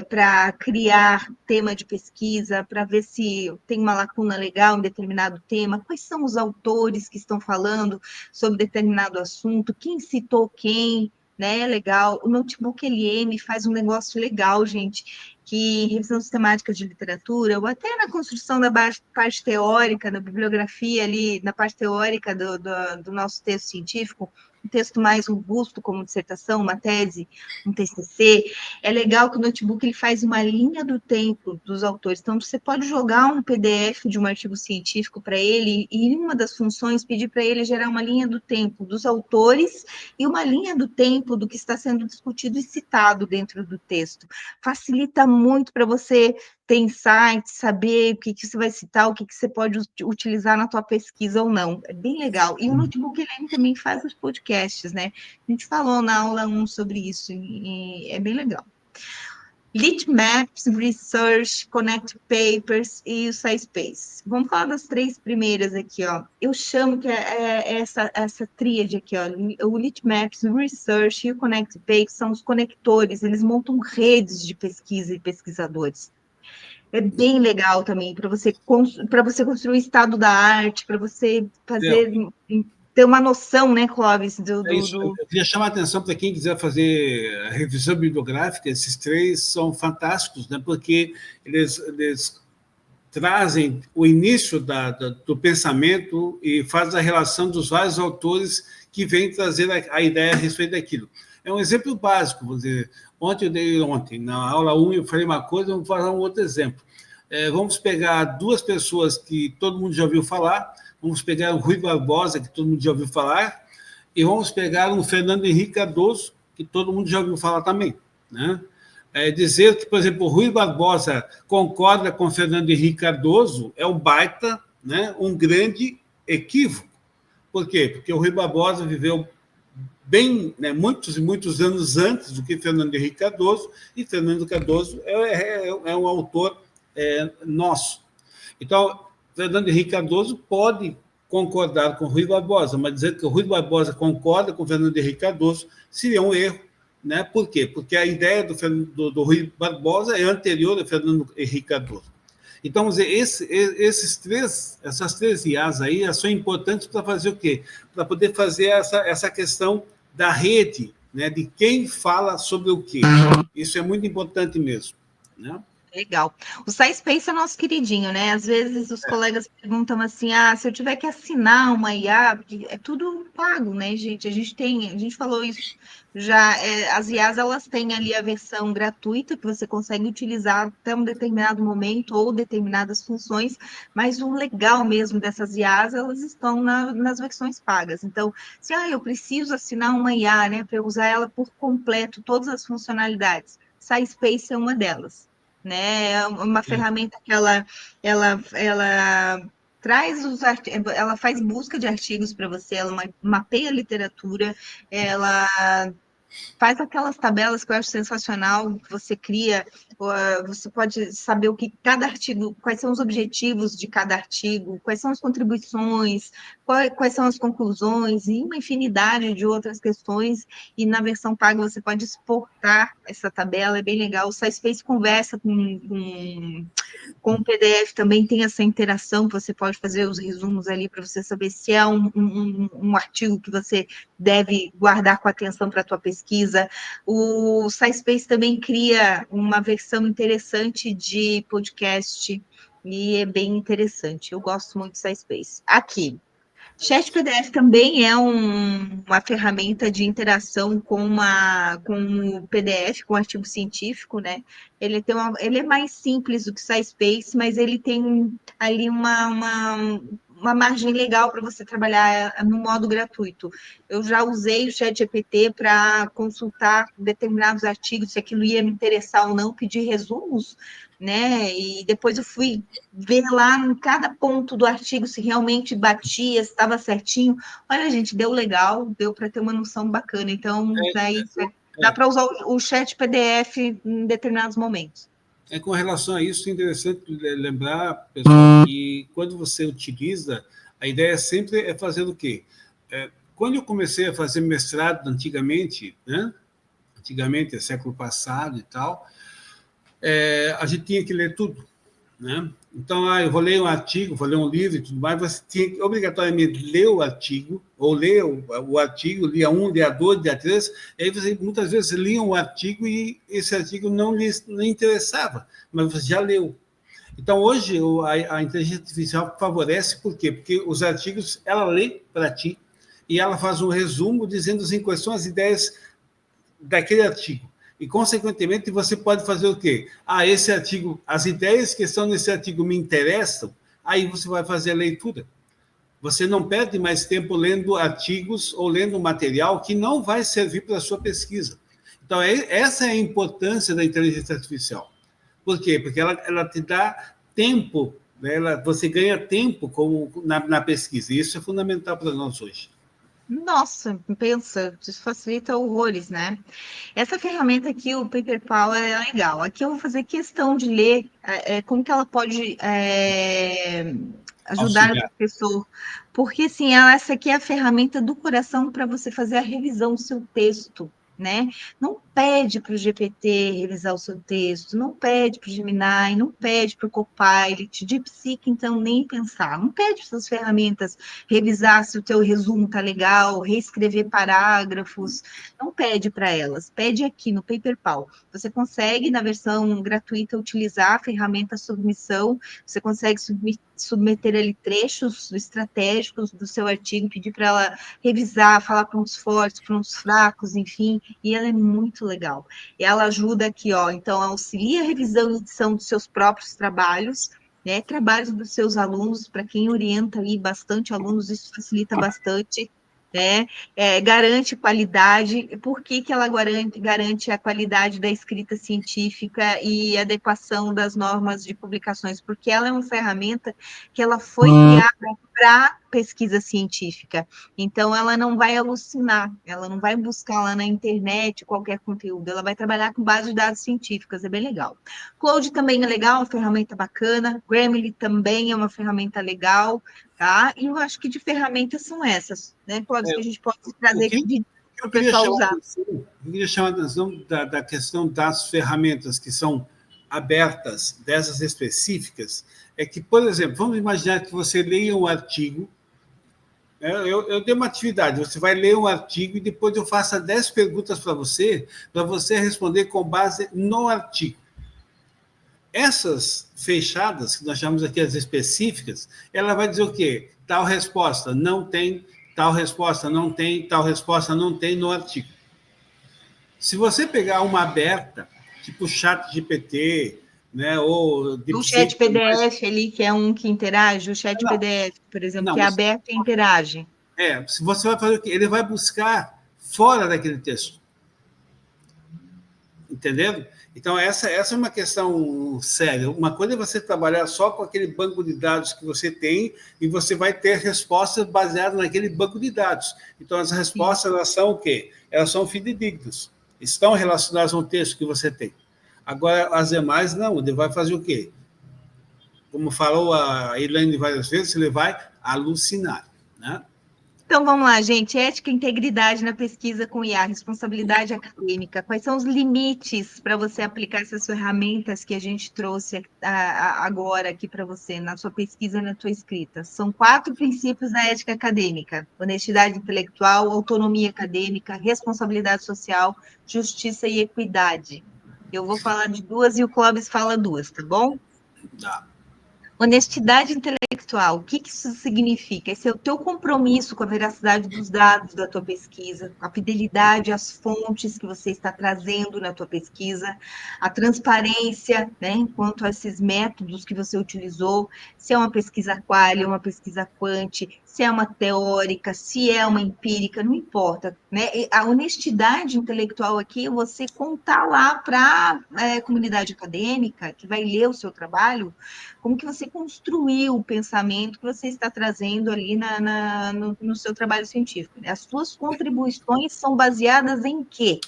para criar tema de pesquisa, para ver se tem uma lacuna legal em determinado tema, quais são os autores que estão falando sobre determinado assunto, quem citou quem, né? Legal. O Notebook LM faz um negócio legal, gente, que revisão sistemática de literatura, ou até na construção da parte teórica, da bibliografia ali, na parte teórica do nosso texto científico, um texto mais robusto, como dissertação, uma tese, um TCC, é legal que o notebook ele faz uma linha do tempo dos autores. Então, você pode jogar um PDF de um artigo científico para ele, e em uma das funções pedir para ele gerar uma linha do tempo dos autores e uma linha do tempo do que está sendo discutido e citado dentro do texto. Facilita muito para você ter insights, saber o que você vai citar, o que você pode utilizar na tua pesquisa ou não. É bem legal. E o Notebook ele também faz os podcasts, né? A gente falou na aula 1 sobre isso, e é bem legal. Litmaps, Research, Connect Papers e o SciSpace. Vamos falar das 3 primeiras aqui, ó. Eu chamo que é essa tríade aqui, ó. O Litmaps, o Research e o Connect Papers são os conectores, eles montam redes de pesquisa e pesquisadores. É bem legal também para você construir o estado da arte, para você fazer ter uma noção, né, Clóvis, Isso. Eu queria chamar a atenção para quem quiser fazer a revisão bibliográfica, esses 3 são fantásticos, né, porque eles trazem o início do pensamento e fazem a relação dos vários autores que vêm trazer a ideia a respeito daquilo. É um exemplo básico, vou dizer. Ontem, na aula 1, eu falei uma coisa, vamos falar um outro exemplo. Vamos pegar 2 pessoas que todo mundo já ouviu falar, vamos pegar o Rui Barbosa, que todo mundo já ouviu falar, e vamos pegar o Fernando Henrique Cardoso, que todo mundo já ouviu falar também, né? Dizer que, por exemplo, o Rui Barbosa concorda com Fernando Henrique Cardoso é um baita, né, um grande equívoco. Por quê? Porque o Rui Barbosa viveu bem, né, muitos e muitos anos antes do que Fernando Henrique Cardoso, e Fernando Cardoso é um autor nosso. Então, Fernando Henrique Cardoso pode concordar com o Rui Barbosa, mas dizer que o Rui Barbosa concorda com o Fernando Henrique Cardoso seria um erro. Né? Por quê? Porque a ideia do Rui Barbosa é anterior a Fernando Henrique Cardoso. Então, vamos dizer, essas 3 IAs aí são importantes para fazer o quê? Para poder fazer essa questão da rede, né? De quem fala sobre o quê. Isso é muito importante mesmo. Né? Legal. O SciSpace é nosso queridinho, né? Às vezes os colegas perguntam assim: se eu tiver que assinar uma IA, porque é tudo pago, né, gente? A gente falou isso já. As IAs elas têm ali a versão gratuita que você consegue utilizar até um determinado momento ou determinadas funções, mas o legal mesmo dessas IAs, elas estão nas versões pagas. Então, se eu preciso assinar uma IA, né, para usar ela por completo, todas as funcionalidades, SciSpace é uma delas. Né? É uma ferramenta que ela traz ela faz busca de artigos para você, ela mapeia a literatura, ela faz aquelas tabelas que eu acho sensacional, que você cria, você pode saber o que cada artigo, quais são os objetivos de cada artigo, quais são as contribuições, quais são as conclusões, e uma infinidade de outras questões, e na versão paga você pode exportar essa tabela, é bem legal. O SciSpace conversa com o PDF também tem essa interação, que você pode fazer os resumos ali para você saber se é um artigo que você deve guardar com atenção para a tua pesquisa. O SciSpace também cria uma versão interessante de podcast, e é bem interessante. Eu gosto muito do SciSpace. Aqui, Chat PDF também é uma ferramenta de interação com o PDF, com o artigo científico, né? Ele é mais simples do que o SciSpace, mas ele tem ali uma margem legal para você trabalhar no modo gratuito. Eu já usei o ChatGPT para consultar determinados artigos, se aquilo ia me interessar ou não, pedir resumos, né? E depois eu fui ver lá em cada ponto do artigo se realmente batia, se estava certinho. Olha, gente, deu legal, deu para ter uma noção bacana. Então, daí dá para usar o chat PDF em determinados momentos. Com relação a isso, é interessante lembrar, pessoal, que quando você utiliza, a ideia sempre é fazer o quê? Quando eu comecei a fazer mestrado antigamente, né? Antigamente, século passado e tal, a gente tinha que ler tudo, né? Então, eu vou ler um artigo, vou ler um livro e tudo mais, você tinha que obrigatoriamente ler o artigo, ou ler o artigo, lia 1, lia 2, lia 3, e aí você muitas vezes lia um artigo e esse artigo não lhe interessava, mas você já leu. Então, hoje, a inteligência artificial favorece, por quê? Porque os artigos, ela lê para ti, e ela faz um resumo dizendo assim, quais são as ideias daquele artigo. E, consequentemente, você pode fazer o quê? Esse artigo, as ideias que estão nesse artigo me interessam, aí você vai fazer a leitura. Você não perde mais tempo lendo artigos ou lendo material que não vai servir para a sua pesquisa. Então, essa é a importância da inteligência artificial. Por quê? Porque ela te dá tempo, né? Você ganha tempo na pesquisa, e isso é fundamental para nós hoje. Nossa, pensa, isso facilita horrores, né? Essa ferramenta aqui, o Paper Power, é legal. Aqui eu vou fazer questão de ler como que ela pode ajudar o Auxiliar. professor, porque assim, essa aqui é a ferramenta do coração para você fazer a revisão do seu texto, né? Não pede para o GPT revisar o seu texto, não pede para o Gemini, não pede para o Copilot, DeepSeek, então nem pensar. Não pede para essas ferramentas revisar se o teu resumo está legal, reescrever parágrafos, não pede para elas, pede aqui no PaperPal. Você consegue, na versão gratuita, utilizar a ferramenta submissão, você consegue submeter ali trechos estratégicos do seu artigo, pedir para ela revisar, falar pontos fortes, pontos fracos, enfim, e ela é muito legal. Ela ajuda aqui, ó, então auxilia a revisão e edição dos seus próprios trabalhos, né, trabalhos dos seus alunos, para quem orienta ali bastante alunos, isso facilita bastante, né, garante qualidade. Por que ela garante a qualidade da escrita científica e adequação das normas de publicações? Porque ela é uma ferramenta que ela foi criada para pesquisa científica, então ela não vai alucinar, ela não vai buscar lá na internet qualquer conteúdo, ela vai trabalhar com base de dados científicas, é bem legal. Claude também é legal, uma ferramenta bacana, Grammarly também é uma ferramenta legal, tá? E eu acho que de ferramentas são essas, né, Cláudio, que a gente pode trazer para o pessoal usar. Eu queria chamar a atenção da questão das ferramentas que são abertas, dessas específicas, é que, por exemplo, vamos imaginar que você leia um artigo, eu tenho uma atividade, você vai ler um artigo e depois eu faço 10 perguntas para você responder com base no artigo. Essas fechadas, que nós chamamos aqui as específicas, ela vai dizer o quê? Tal resposta não tem, tal resposta não tem, tal resposta não tem no artigo. Se você pegar uma aberta, tipo ChatGPT, né, ou o chat PDF ali, que é um que interage, o chat PDF, por exemplo, que é aberto e interage. Se você vai fazer o quê? Ele vai buscar fora daquele texto. Entendendo? Então, essa é uma questão séria. Uma coisa é você trabalhar só com aquele banco de dados que você tem e você vai ter respostas baseadas naquele banco de dados. Então, as respostas, elas são o quê? Elas são fidedignas. Estão relacionadas ao texto que você tem. Agora, as demais, não. Ele vai fazer o quê? Como falou a Elaine várias vezes, ele vai alucinar, né? Então, vamos lá, gente. Ética e integridade na pesquisa com IA, responsabilidade acadêmica. Quais são os limites para você aplicar essas ferramentas que a gente trouxe agora aqui para você, na sua pesquisa, na sua escrita? São 4 princípios da ética acadêmica: honestidade intelectual, autonomia acadêmica, responsabilidade social, justiça e equidade. Eu vou falar de 2 e o Clóvis fala 2, tá bom? Tá. Honestidade intelectual, o que isso significa? Esse é o teu compromisso com a veracidade dos dados da tua pesquisa, a fidelidade às fontes que você está trazendo na tua pesquisa, a transparência, né, quanto a esses métodos que você utilizou, se é uma pesquisa qualia, uma pesquisa quant, se é uma teórica, se é uma empírica, não importa, né? A honestidade intelectual aqui é você contar lá para a comunidade acadêmica que vai ler o seu trabalho, como que você construiu o pensamento que você está trazendo ali no seu trabalho científico. As suas contribuições são baseadas em quê?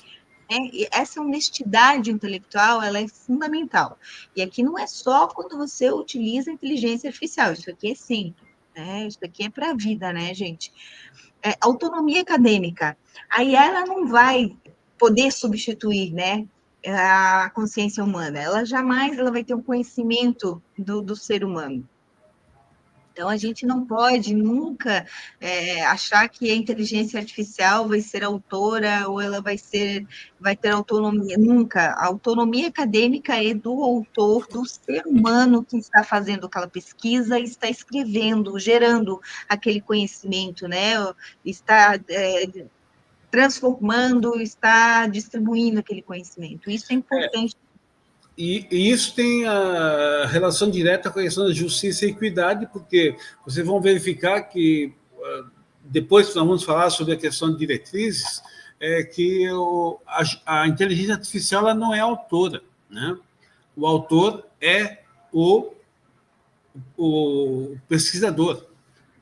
E essa honestidade intelectual, ela é fundamental. E aqui não é só quando você utiliza a inteligência artificial, isso aqui é sempre, né? Isso aqui é para a vida, né, gente? Autonomia acadêmica. Aí ela não vai poder substituir, né, a consciência humana. Ela jamais ela vai ter um conhecimento do ser humano. Então, a gente não pode nunca achar que a inteligência artificial vai ser autora ou ela vai ter autonomia. Nunca. A autonomia acadêmica é do autor, do ser humano que está fazendo aquela pesquisa, está escrevendo, gerando aquele conhecimento, né? Está transformando, está distribuindo aquele conhecimento. Isso é importante. E isso tem a relação direta com a questão da justiça e equidade, porque vocês vão verificar que, depois que nós vamos falar sobre a questão de diretrizes, que a inteligência artificial ela não é autora, né? O autor é o pesquisador.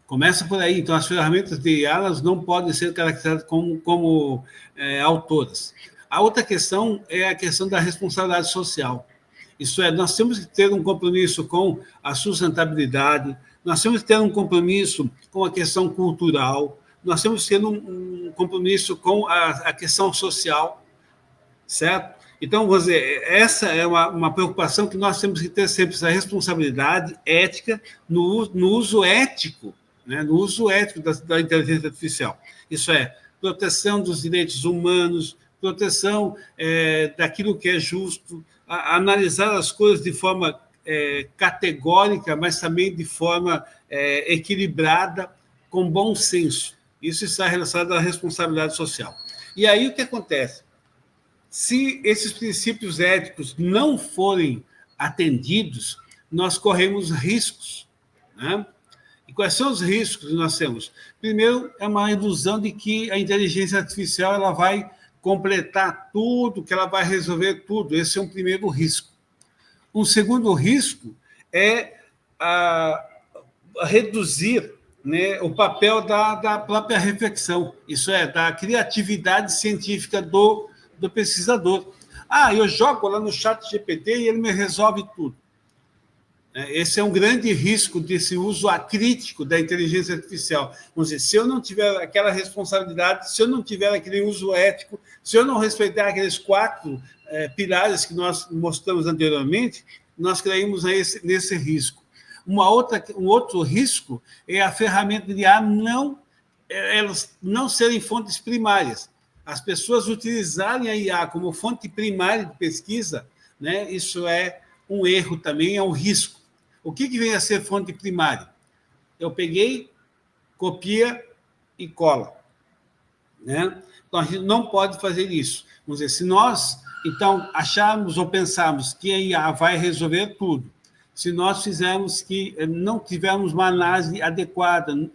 Começa por aí. Então, as ferramentas de IA elas não podem ser caracterizadas como autoras. A outra questão é a questão da responsabilidade social. Isso é, nós temos que ter um compromisso com a sustentabilidade, nós temos que ter um compromisso com a questão cultural, nós temos que ter um compromisso com a questão social, certo? Então, vou dizer, essa é uma preocupação que nós temos que ter sempre, essa responsabilidade ética no uso ético, né? No uso ético da inteligência artificial. Isso é, proteção dos direitos humanos, proteção daquilo que é justo, analisar as coisas de forma categórica, mas também de forma equilibrada, com bom senso. Isso está relacionado à responsabilidade social. E aí o que acontece? Se esses princípios éticos não forem atendidos, nós corremos riscos, né? E quais são os riscos que nós temos? Primeiro, é uma ilusão de que a inteligência artificial ela vai completar tudo, que ela vai resolver tudo. Esse é um primeiro risco. Um segundo risco é reduzir, né, o papel da própria reflexão, isso é, da criatividade científica do pesquisador. Eu jogo lá no chat GPT e ele me resolve tudo. Esse é um grande risco desse uso acrítico da inteligência artificial. Vamos dizer, se eu não tiver aquela responsabilidade, se eu não tiver aquele uso ético, se eu não respeitar aqueles 4 pilares que nós mostramos anteriormente, nós caímos nesse risco. Um outro risco é a ferramenta de IA elas não serem fontes primárias. As pessoas utilizarem a IA como fonte primária de pesquisa, né, isso é um erro também, é um risco. O que vem a ser fonte primária? Eu peguei, copia e cola, né? Então, a gente não pode fazer isso. Vamos dizer, se nós, então, acharmos ou pensarmos que a IA vai resolver tudo, se nós fizermos que não tivermos uma análise adequada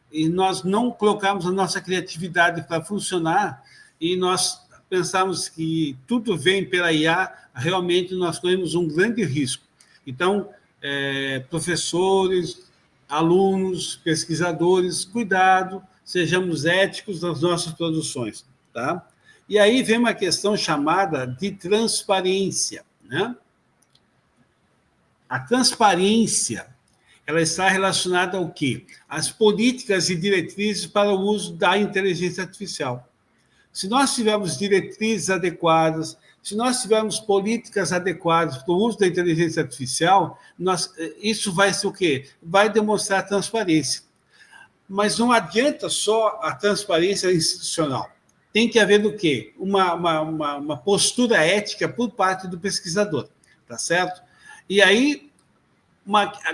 e nós não colocarmos a nossa criatividade para funcionar e nós pensarmos que tudo vem pela IA, realmente nós corremos um grande risco. Então, professores, alunos, pesquisadores, cuidado, sejamos éticos nas nossas produções, tá? E aí vem uma questão chamada de transparência, né? A transparência, ela está relacionada ao quê? Às políticas e diretrizes para o uso da inteligência artificial. Se nós tivermos diretrizes adequadas, se nós tivermos políticas adequadas para o uso da inteligência artificial, isso vai ser o quê? Vai demonstrar transparência. Mas não adianta só a transparência institucional. Tem que haver o quê? Uma postura ética por parte do pesquisador, tá certo? E aí,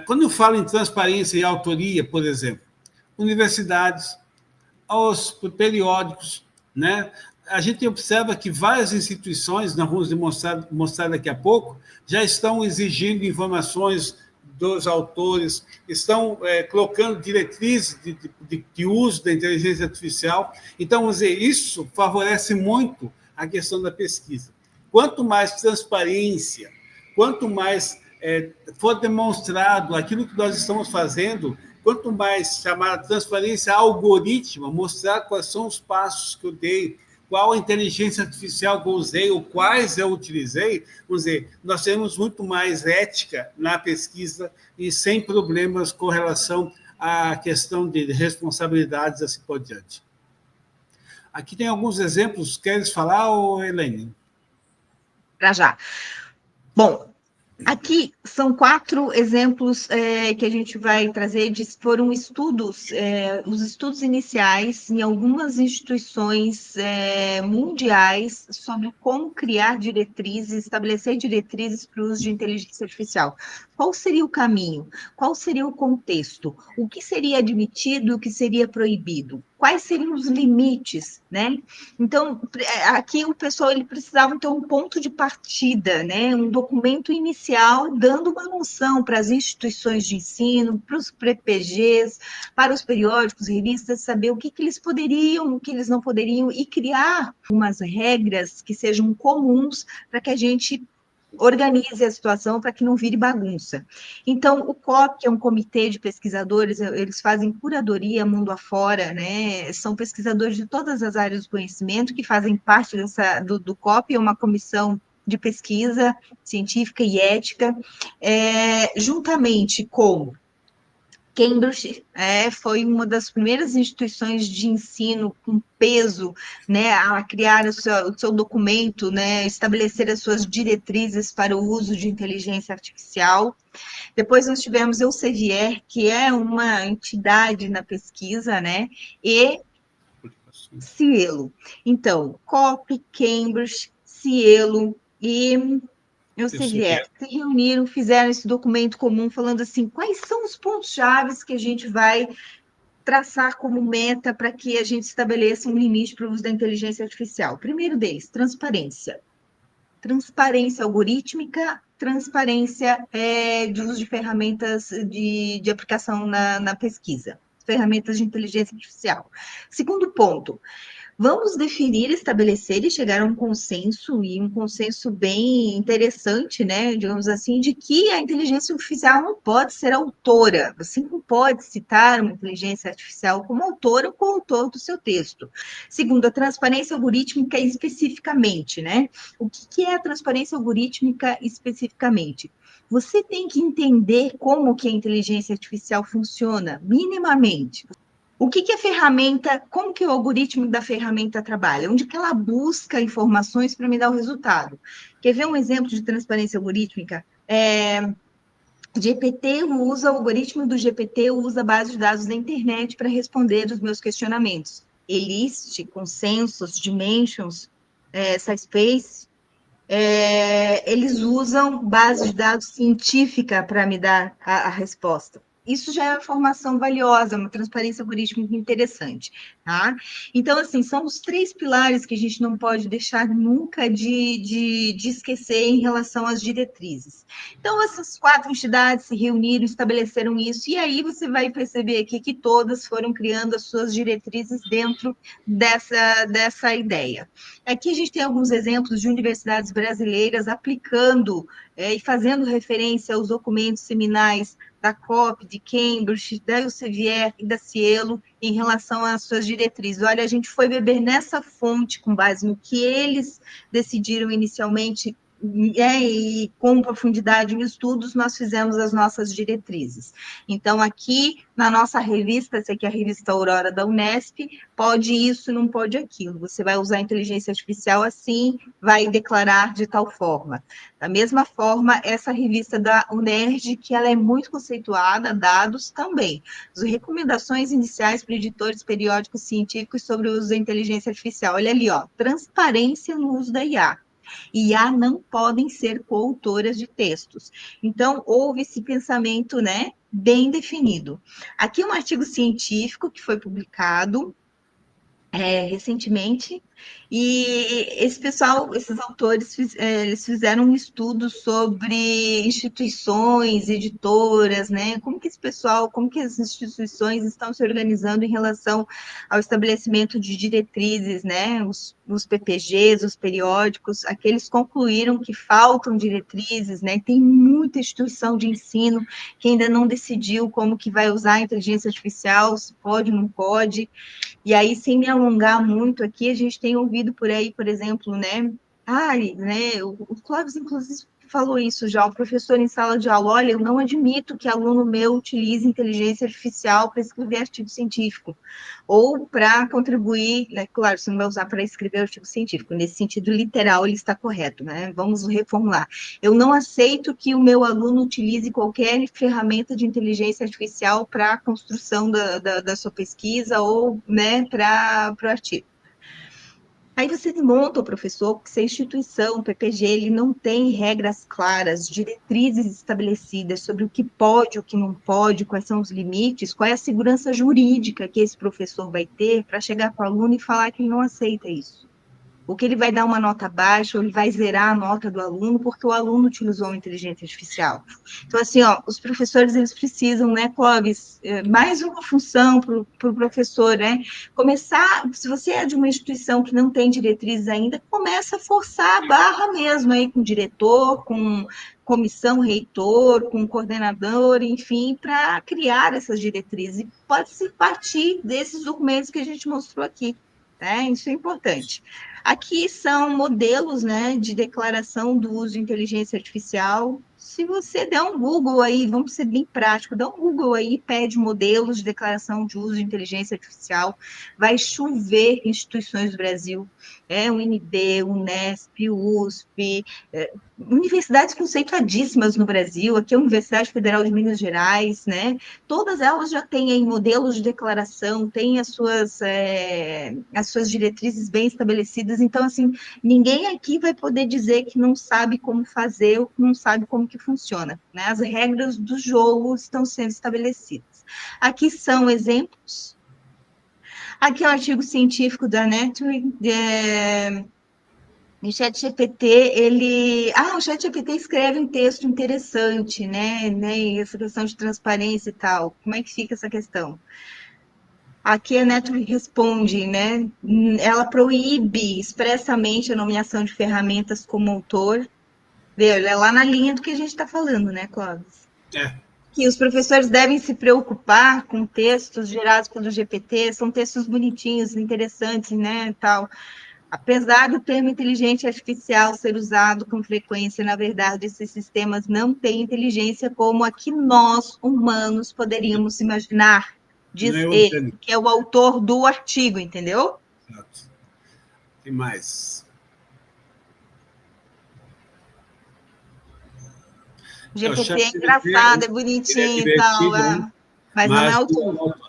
Quando eu falo em transparência e autoria, por exemplo, universidades, aos periódicos, né? A gente observa que várias instituições, nós vamos mostrar daqui a pouco, já estão exigindo informações dos autores, estão colocando diretrizes de uso da inteligência artificial. Então, vamos dizer, isso favorece muito a questão da pesquisa. Quanto mais transparência, quanto mais for demonstrado aquilo que nós estamos fazendo, quanto mais chamar a transparência algorítmica, mostrar quais são os passos que eu dei, qual a inteligência artificial que eu usei, ou quais eu utilizei, vamos dizer, nós temos muito mais ética na pesquisa e sem problemas com relação à questão de responsabilidades e assim por diante. Aqui tem alguns exemplos, queres falar, ou Elaine? Para já. Bom, aqui são 4 exemplos que a gente vai trazer, foram estudos, os estudos iniciais em algumas instituições mundiais sobre como criar diretrizes, estabelecer diretrizes para o uso de inteligência artificial. Qual seria o caminho? Qual seria o contexto? O que seria admitido, o que seria proibido? Quais seriam os limites, né? Então, aqui o pessoal ele precisava ter um ponto de partida, né? Um documento inicial dando uma noção para as instituições de ensino, para os PPGs, para os periódicos, revistas, saber o que eles poderiam, o que eles não poderiam, e criar umas regras que sejam comuns para que a gente organize a situação para que não vire bagunça. Então, o COP, que é um comitê de pesquisadores, eles fazem curadoria mundo afora, né? São pesquisadores de todas as áreas do conhecimento que fazem parte do COP, é uma comissão de pesquisa científica e ética, juntamente com Cambridge foi uma das primeiras instituições de ensino com peso, né, a criar o seu documento, né, estabelecer as suas diretrizes para o uso de inteligência artificial. Depois nós tivemos Elsevier, que é uma entidade na pesquisa, né, e Cielo. Então, COP, Cambridge, Cielo e Elsevier se reuniram, fizeram esse documento comum, falando assim, quais são os pontos-chave que a gente vai traçar como meta para que a gente estabeleça um limite para o uso da inteligência artificial. O primeiro deles, transparência. Transparência algorítmica, transparência de uso de ferramentas de aplicação na pesquisa, ferramentas de inteligência artificial. Segundo ponto, vamos definir, estabelecer e chegar a um consenso bem interessante, né? Digamos assim, de que a inteligência artificial não pode ser autora. Você não pode citar uma inteligência artificial como autora ou coautor do seu texto. Segundo, a transparência algorítmica especificamente, né? O que é a transparência algorítmica especificamente? Você tem que entender como que a inteligência artificial funciona, minimamente. O que a ferramenta, como que o algoritmo da ferramenta trabalha? Onde que ela busca informações para me dar o resultado? Quer ver um exemplo de transparência algorítmica? O algoritmo do GPT usa a base de dados da internet para responder os meus questionamentos. ELIST, Consensus, Dimensions, SciSpace, eles usam base de dados científica para me dar a resposta. Isso já é uma informação valiosa, uma transparência algorítmica interessante, tá? Então, assim, são os 3 pilares que a gente não pode deixar nunca de esquecer em relação às diretrizes. Então, essas 4 entidades se reuniram, estabeleceram isso, e aí você vai perceber aqui que todas foram criando as suas diretrizes dentro dessa ideia. Aqui a gente tem alguns exemplos de universidades brasileiras aplicando e fazendo referência aos documentos seminais da COP, de Cambridge, da Elsevier e da Cielo em relação às suas diretrizes. Olha, a gente foi beber nessa fonte com base no que eles decidiram inicialmente e com profundidade em estudos, nós fizemos as nossas diretrizes. Então, aqui na nossa revista, essa aqui é a revista Aurora da Unesp, pode isso, não pode aquilo. Você vai usar a inteligência artificial assim, vai declarar de tal forma. Da mesma forma, essa revista da UNERJ, que ela é muito conceituada, dados também. As recomendações iniciais para editores periódicos científicos sobre o uso da inteligência artificial. Olha ali, ó, transparência no uso da IA. IA não podem ser coautoras de textos. Então, houve esse pensamento, né, bem definido. Aqui um artigo científico que foi publicado recentemente, e esse pessoal, esses autores, eles fizeram um estudo sobre instituições, editoras, né? Como que esse pessoal, como que as instituições estão se organizando em relação ao estabelecimento de diretrizes, né? Os PPGs, os periódicos, aqueles concluíram que faltam diretrizes, né? Tem muita instituição de ensino que ainda não decidiu como que vai usar a inteligência artificial, se pode, não pode. E aí, sem me alongar muito aqui, a gente tem ouvido por aí, por exemplo, né? O Clóvis, inclusive, falou isso já, o professor em sala de aula, olha, eu não admito que aluno meu utilize inteligência artificial para escrever artigo científico, ou para contribuir, né? Claro, você não vai usar para escrever artigo científico, nesse sentido literal ele está correto, né? Vamos reformular. Eu não aceito que o meu aluno utilize qualquer ferramenta de inteligência artificial para a construção da sua pesquisa ou, né, para o artigo. Aí você monta o professor, porque se a instituição, o PPG, ele não tem regras claras, diretrizes estabelecidas sobre o que pode, o que não pode, quais são os limites, qual é a segurança jurídica que esse professor vai ter para chegar para o aluno e falar que ele não aceita isso. Ou que ele vai dar uma nota baixa, ou ele vai zerar a nota do aluno, porque o aluno utilizou uma inteligência artificial. Então, assim, ó, os professores, eles precisam, né, Clóvis, mais uma função para o professor, né, começar, se você é de uma instituição que não tem diretrizes ainda, começa a forçar a barra mesmo, aí, com o diretor, com comissão reitor, com coordenador, enfim, para criar essas diretrizes. E pode-se partir desses documentos que a gente mostrou aqui. Isso é importante. Aqui são modelos, né, de declaração do uso de inteligência artificial. Se você der um Google aí, vamos ser bem prático, dá um Google aí, pede modelos de declaração de uso de inteligência artificial, vai chover instituições do Brasil, o UNB, Unesp, USP, universidades conceituadíssimas no Brasil, aqui a Universidade Federal de Minas Gerais, né? Todas elas já têm aí modelos de declaração, têm as suas diretrizes bem estabelecidas, então, assim, ninguém aqui vai poder dizer que não sabe como fazer ou que não sabe como que funciona, né? As regras do jogo estão sendo estabelecidas. Aqui são exemplos. Aqui é um artigo científico da Network, o ChatGPT, o ChatGPT escreve um texto interessante, né? Essa questão de transparência e tal. Como é que fica essa questão? Aqui a Netflix responde, né? Ela proíbe expressamente a nomeação de ferramentas como autor. É lá na linha do que a gente está falando, né, Clóvis? Que os professores devem se preocupar com textos gerados pelo GPT, são textos bonitinhos, interessantes, né, tal. Apesar do termo inteligência artificial ser usado com frequência, na verdade, esses sistemas não têm inteligência como a que nós, humanos, poderíamos imaginar, diz ele, que é o autor do artigo, entendeu? Exato. Tem mais. O GPT é engraçado, é bonitinho e tal, mas não é autor.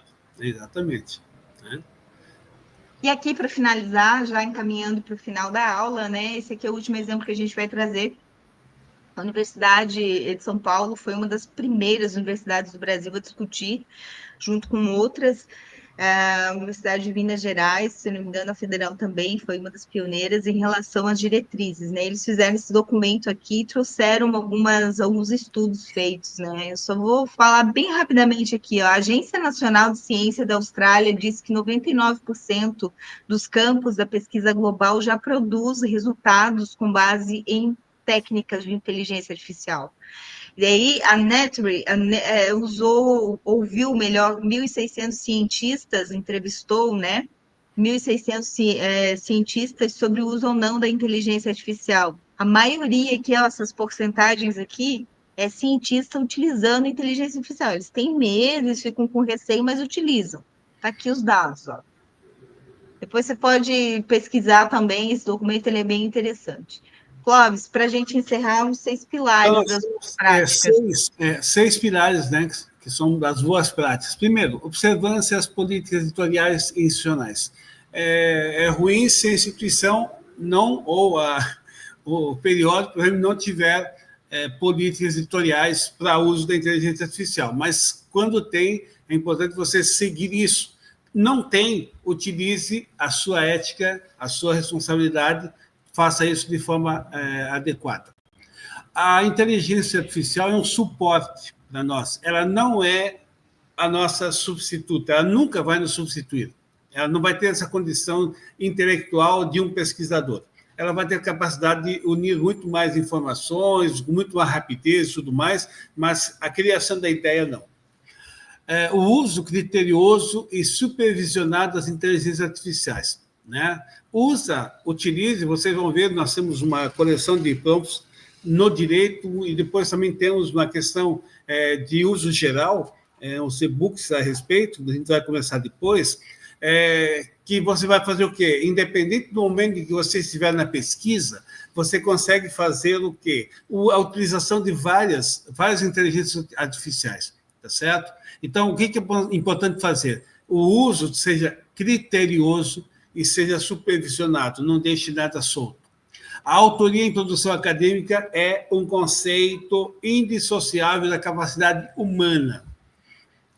Exatamente. E aqui, para finalizar, já encaminhando para o final da aula, né? Esse aqui é o último exemplo que a gente vai trazer. A Universidade de São Paulo foi uma das primeiras universidades do Brasil a discutir, junto com outras. A Universidade de Minas Gerais, se não me engano, a Federal também foi uma das pioneiras em relação às diretrizes, né? Eles fizeram esse documento aqui e trouxeram alguns estudos feitos, né? Eu só vou falar bem rapidamente aqui, ó. A Agência Nacional de Ciência da Austrália diz que 99% dos campos da pesquisa global já produz resultados com base em técnicas de inteligência artificial. E aí a Netry ouviu melhor 1.600 cientistas, entrevistou, né? 1.600 cientistas sobre o uso ou não da inteligência artificial. A maioria aqui, essas porcentagens aqui, é cientista utilizando a inteligência artificial. Eles têm medo, eles ficam com receio, mas utilizam. Tá aqui os dados, ó. Depois você pode pesquisar também, esse documento ele é bem interessante. Clóvis, para a gente encerrar, os 6 pilares das boas práticas. 6 pilares, né, que são das boas práticas. Primeiro, observância às políticas editoriais e institucionais. É ruim se a instituição não, ou o periódico, por exemplo, não tiver políticas editoriais para uso da inteligência artificial. Mas, quando tem, é importante você seguir isso. Não tem, utilize a sua ética, a sua responsabilidade, faça isso de forma adequada. A inteligência artificial é um suporte para nós. Ela não é a nossa substituta, ela nunca vai nos substituir. Ela não vai ter essa condição intelectual de um pesquisador. Ela vai ter capacidade de unir muito mais informações, com muito mais rapidez e tudo mais, mas a criação da ideia não. O uso criterioso e supervisionado das inteligências artificiais, né? Utilize, vocês vão ver, nós temos uma coleção de prompts no direito e depois também temos uma questão de uso geral, uns e-books a respeito, a gente vai começar depois, que você vai fazer o quê? Independente do momento em que você estiver na pesquisa, você consegue fazer o quê? A utilização de várias inteligências artificiais, tá certo? Então, o que é importante fazer? O uso seja criterioso e seja supervisionado, não deixe nada solto. A autoria em produção acadêmica é um conceito indissociável da capacidade humana.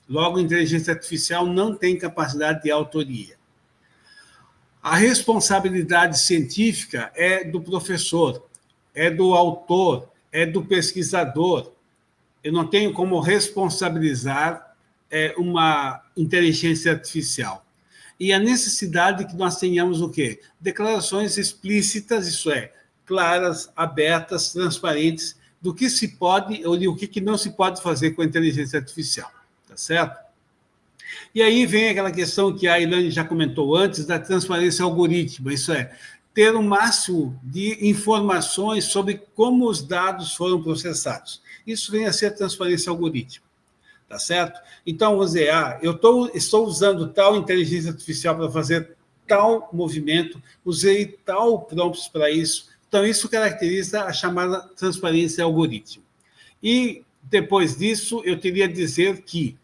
Logo, a inteligência artificial não tem capacidade de autoria. A responsabilidade científica é do professor, é do autor, é do pesquisador. Eu não tenho como responsabilizar uma inteligência artificial. E a necessidade de que nós tenhamos o quê? Declarações explícitas, isso é, claras, abertas, transparentes, do que se pode ou do que não se pode fazer com a inteligência artificial. Tá certo? E aí vem aquela questão que a Ilane já comentou antes, da transparência algorítmica, isso é, ter o máximo de informações sobre como os dados foram processados. Isso vem a ser a transparência algorítmica, tá certo? Então, vamos dizer, eu estou usando tal inteligência artificial para fazer tal movimento, usei tal prompts para isso, então isso caracteriza a chamada transparência algorítmica. E, depois disso, eu teria a dizer que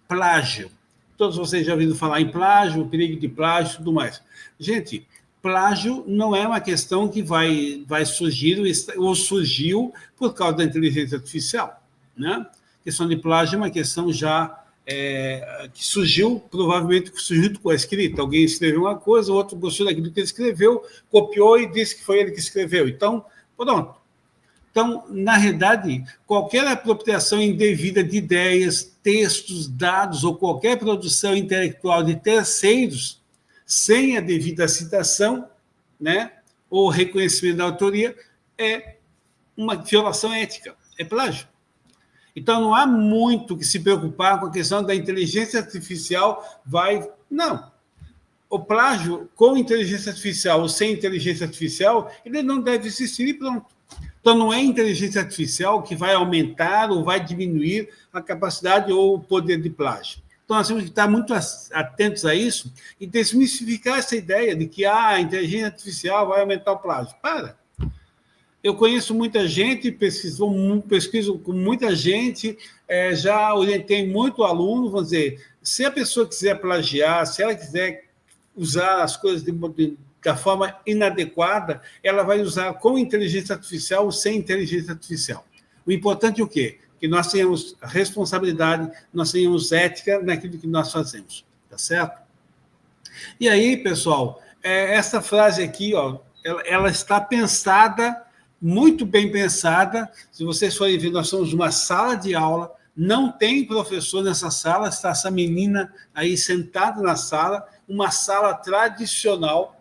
plágio. Todos vocês já ouviram falar em plágio, perigo de plágio e tudo mais. Gente, plágio não é uma questão que vai surgir ou surgiu por causa da inteligência artificial, né? A questão de plágio é uma questão já que surgiu, provavelmente surgiu com a escrita. Alguém escreveu uma coisa, o outro gostou daquilo que ele escreveu, copiou e disse que foi ele que escreveu. Então, pronto. Então, na realidade, qualquer apropriação indevida de ideias, textos, dados ou qualquer produção intelectual de terceiros, sem a devida citação, né, ou reconhecimento da autoria, é uma violação ética, é plágio. Então, não há muito que se preocupar com a questão da inteligência artificial Não. O plágio com inteligência artificial ou sem inteligência artificial, ele não deve existir e pronto. Então, não é a inteligência artificial que vai aumentar ou vai diminuir a capacidade ou o poder de plágio. Então, nós temos que estar muito atentos a isso e desmistificar essa ideia de que a inteligência artificial vai aumentar o plágio. Para! Eu conheço muita gente, pesquiso com muita gente, já orientei muito aluno, vamos dizer, se a pessoa quiser plagiar, se ela quiser usar as coisas da forma inadequada, ela vai usar com inteligência artificial ou sem inteligência artificial. O importante é o quê? Que nós tenhamos responsabilidade, nós tenhamos ética naquilo que nós fazemos, tá certo? E aí, pessoal, essa frase aqui, ó, ela está pensada, muito bem pensada. Se vocês forem ver, nós somos uma sala de aula, não tem professor nessa sala, está essa menina aí sentada na sala, uma sala tradicional,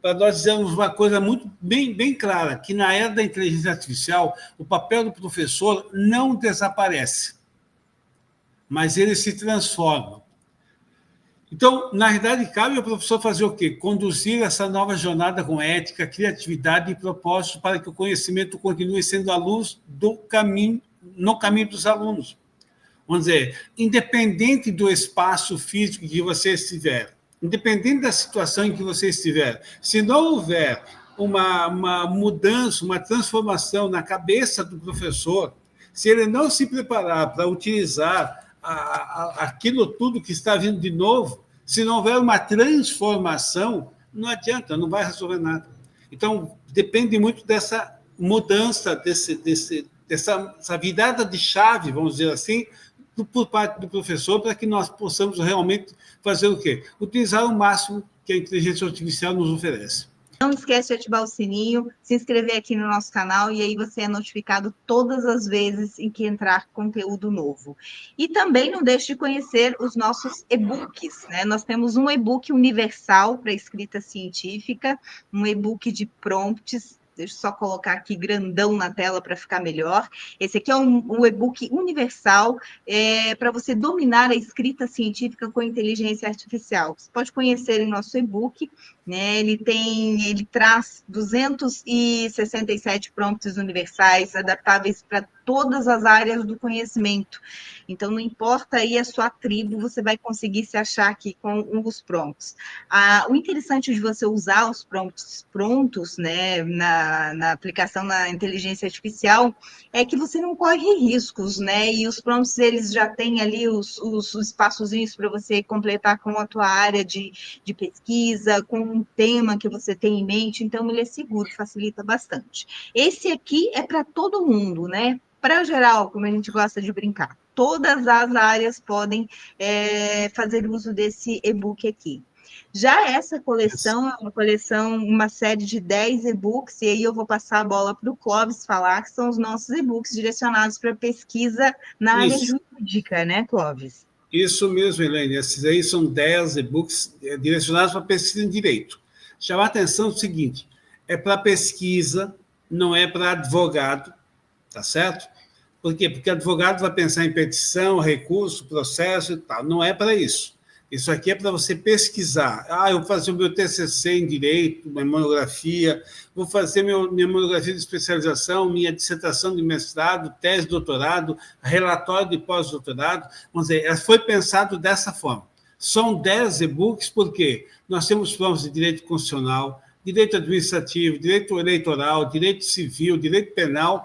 para nós dizermos uma coisa muito bem clara, que na era da inteligência artificial, o papel do professor não desaparece, mas ele se transforma. Então, na verdade, cabe ao professor fazer o quê? Conduzir essa nova jornada com ética, criatividade e propósito para que o conhecimento continue sendo a luz no caminho dos alunos. Vamos dizer, independente do espaço físico que você estiver, independente da situação em que você estiver, se não houver uma mudança, uma transformação na cabeça do professor, se ele não se preparar para utilizar aquilo tudo que está vindo de novo, se não houver uma transformação, não adianta, não vai resolver nada. Então, depende muito dessa mudança, dessa virada de chave, vamos dizer assim, por parte do professor, para que nós possamos realmente fazer o quê? Utilizar o máximo que a inteligência artificial nos oferece. Não esquece de ativar o sininho, se inscrever aqui no nosso canal e aí você é notificado todas as vezes em que entrar conteúdo novo. E também não deixe de conhecer os nossos e-books, né? Nós temos um e-book universal para escrita científica, um e-book de prompts. Deixa eu só colocar aqui grandão na tela para ficar melhor. Esse aqui é um e-book universal para você dominar a escrita científica com inteligência artificial. Você pode conhecer em nosso e-book, né? Ele traz 267 prompts universais, adaptáveis para todas as áreas do conhecimento. Então, não importa aí a sua tribo, você vai conseguir se achar aqui com os prompts. O interessante de você usar os prompts prontos, né, na aplicação na inteligência artificial, é que você não corre riscos, né? E os prompts, eles já têm ali os espaçozinhos para você completar com a tua área de pesquisa, com um tema que você tem em mente, então ele é seguro, facilita bastante. Esse aqui é para todo mundo, né? Para geral, como a gente gosta de brincar, todas as áreas podem fazer uso desse e-book aqui. Já essa coleção é uma coleção, uma série de 10 e-books, e aí eu vou passar a bola para o Clóvis falar, que são os nossos e-books direcionados para pesquisa na área jurídica, né, Clóvis? Isso mesmo, Elaine. Esses aí são 10 e-books direcionados para pesquisa em direito. Chamar a atenção o seguinte, é para pesquisa, não é para advogado, tá certo? Por quê? Porque advogado vai pensar em petição, recurso, processo e tal. Não é para isso. Isso aqui é para você pesquisar. Eu vou fazer o meu TCC em direito, uma monografia, vou fazer minha monografia de especialização, minha dissertação de mestrado, tese de doutorado, relatório de pós-doutorado. Vamos dizer, foi pensado dessa forma. São 10 e-books, porque nós temos prompts de direito constitucional, direito administrativo, direito eleitoral, direito civil, direito penal,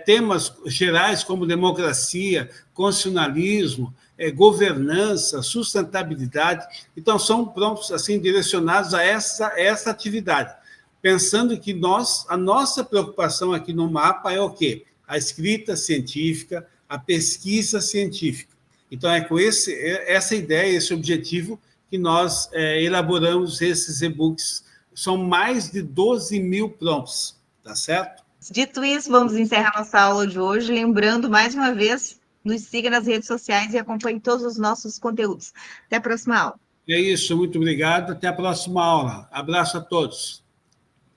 temas gerais como democracia, constitucionalismo, governança, sustentabilidade. Então, são prompts assim, direcionados a essa atividade, pensando que a nossa preocupação aqui no mapa é o quê? A escrita científica, a pesquisa científica. Então, é com essa ideia, esse objetivo, que nós elaboramos esses e-books. São mais de 12 mil prompts, tá certo? Dito isso, vamos encerrar nossa aula de hoje. Lembrando, mais uma vez, nos siga nas redes sociais e acompanhe todos os nossos conteúdos. Até a próxima aula. É isso, muito obrigado. Até a próxima aula. Abraço a todos.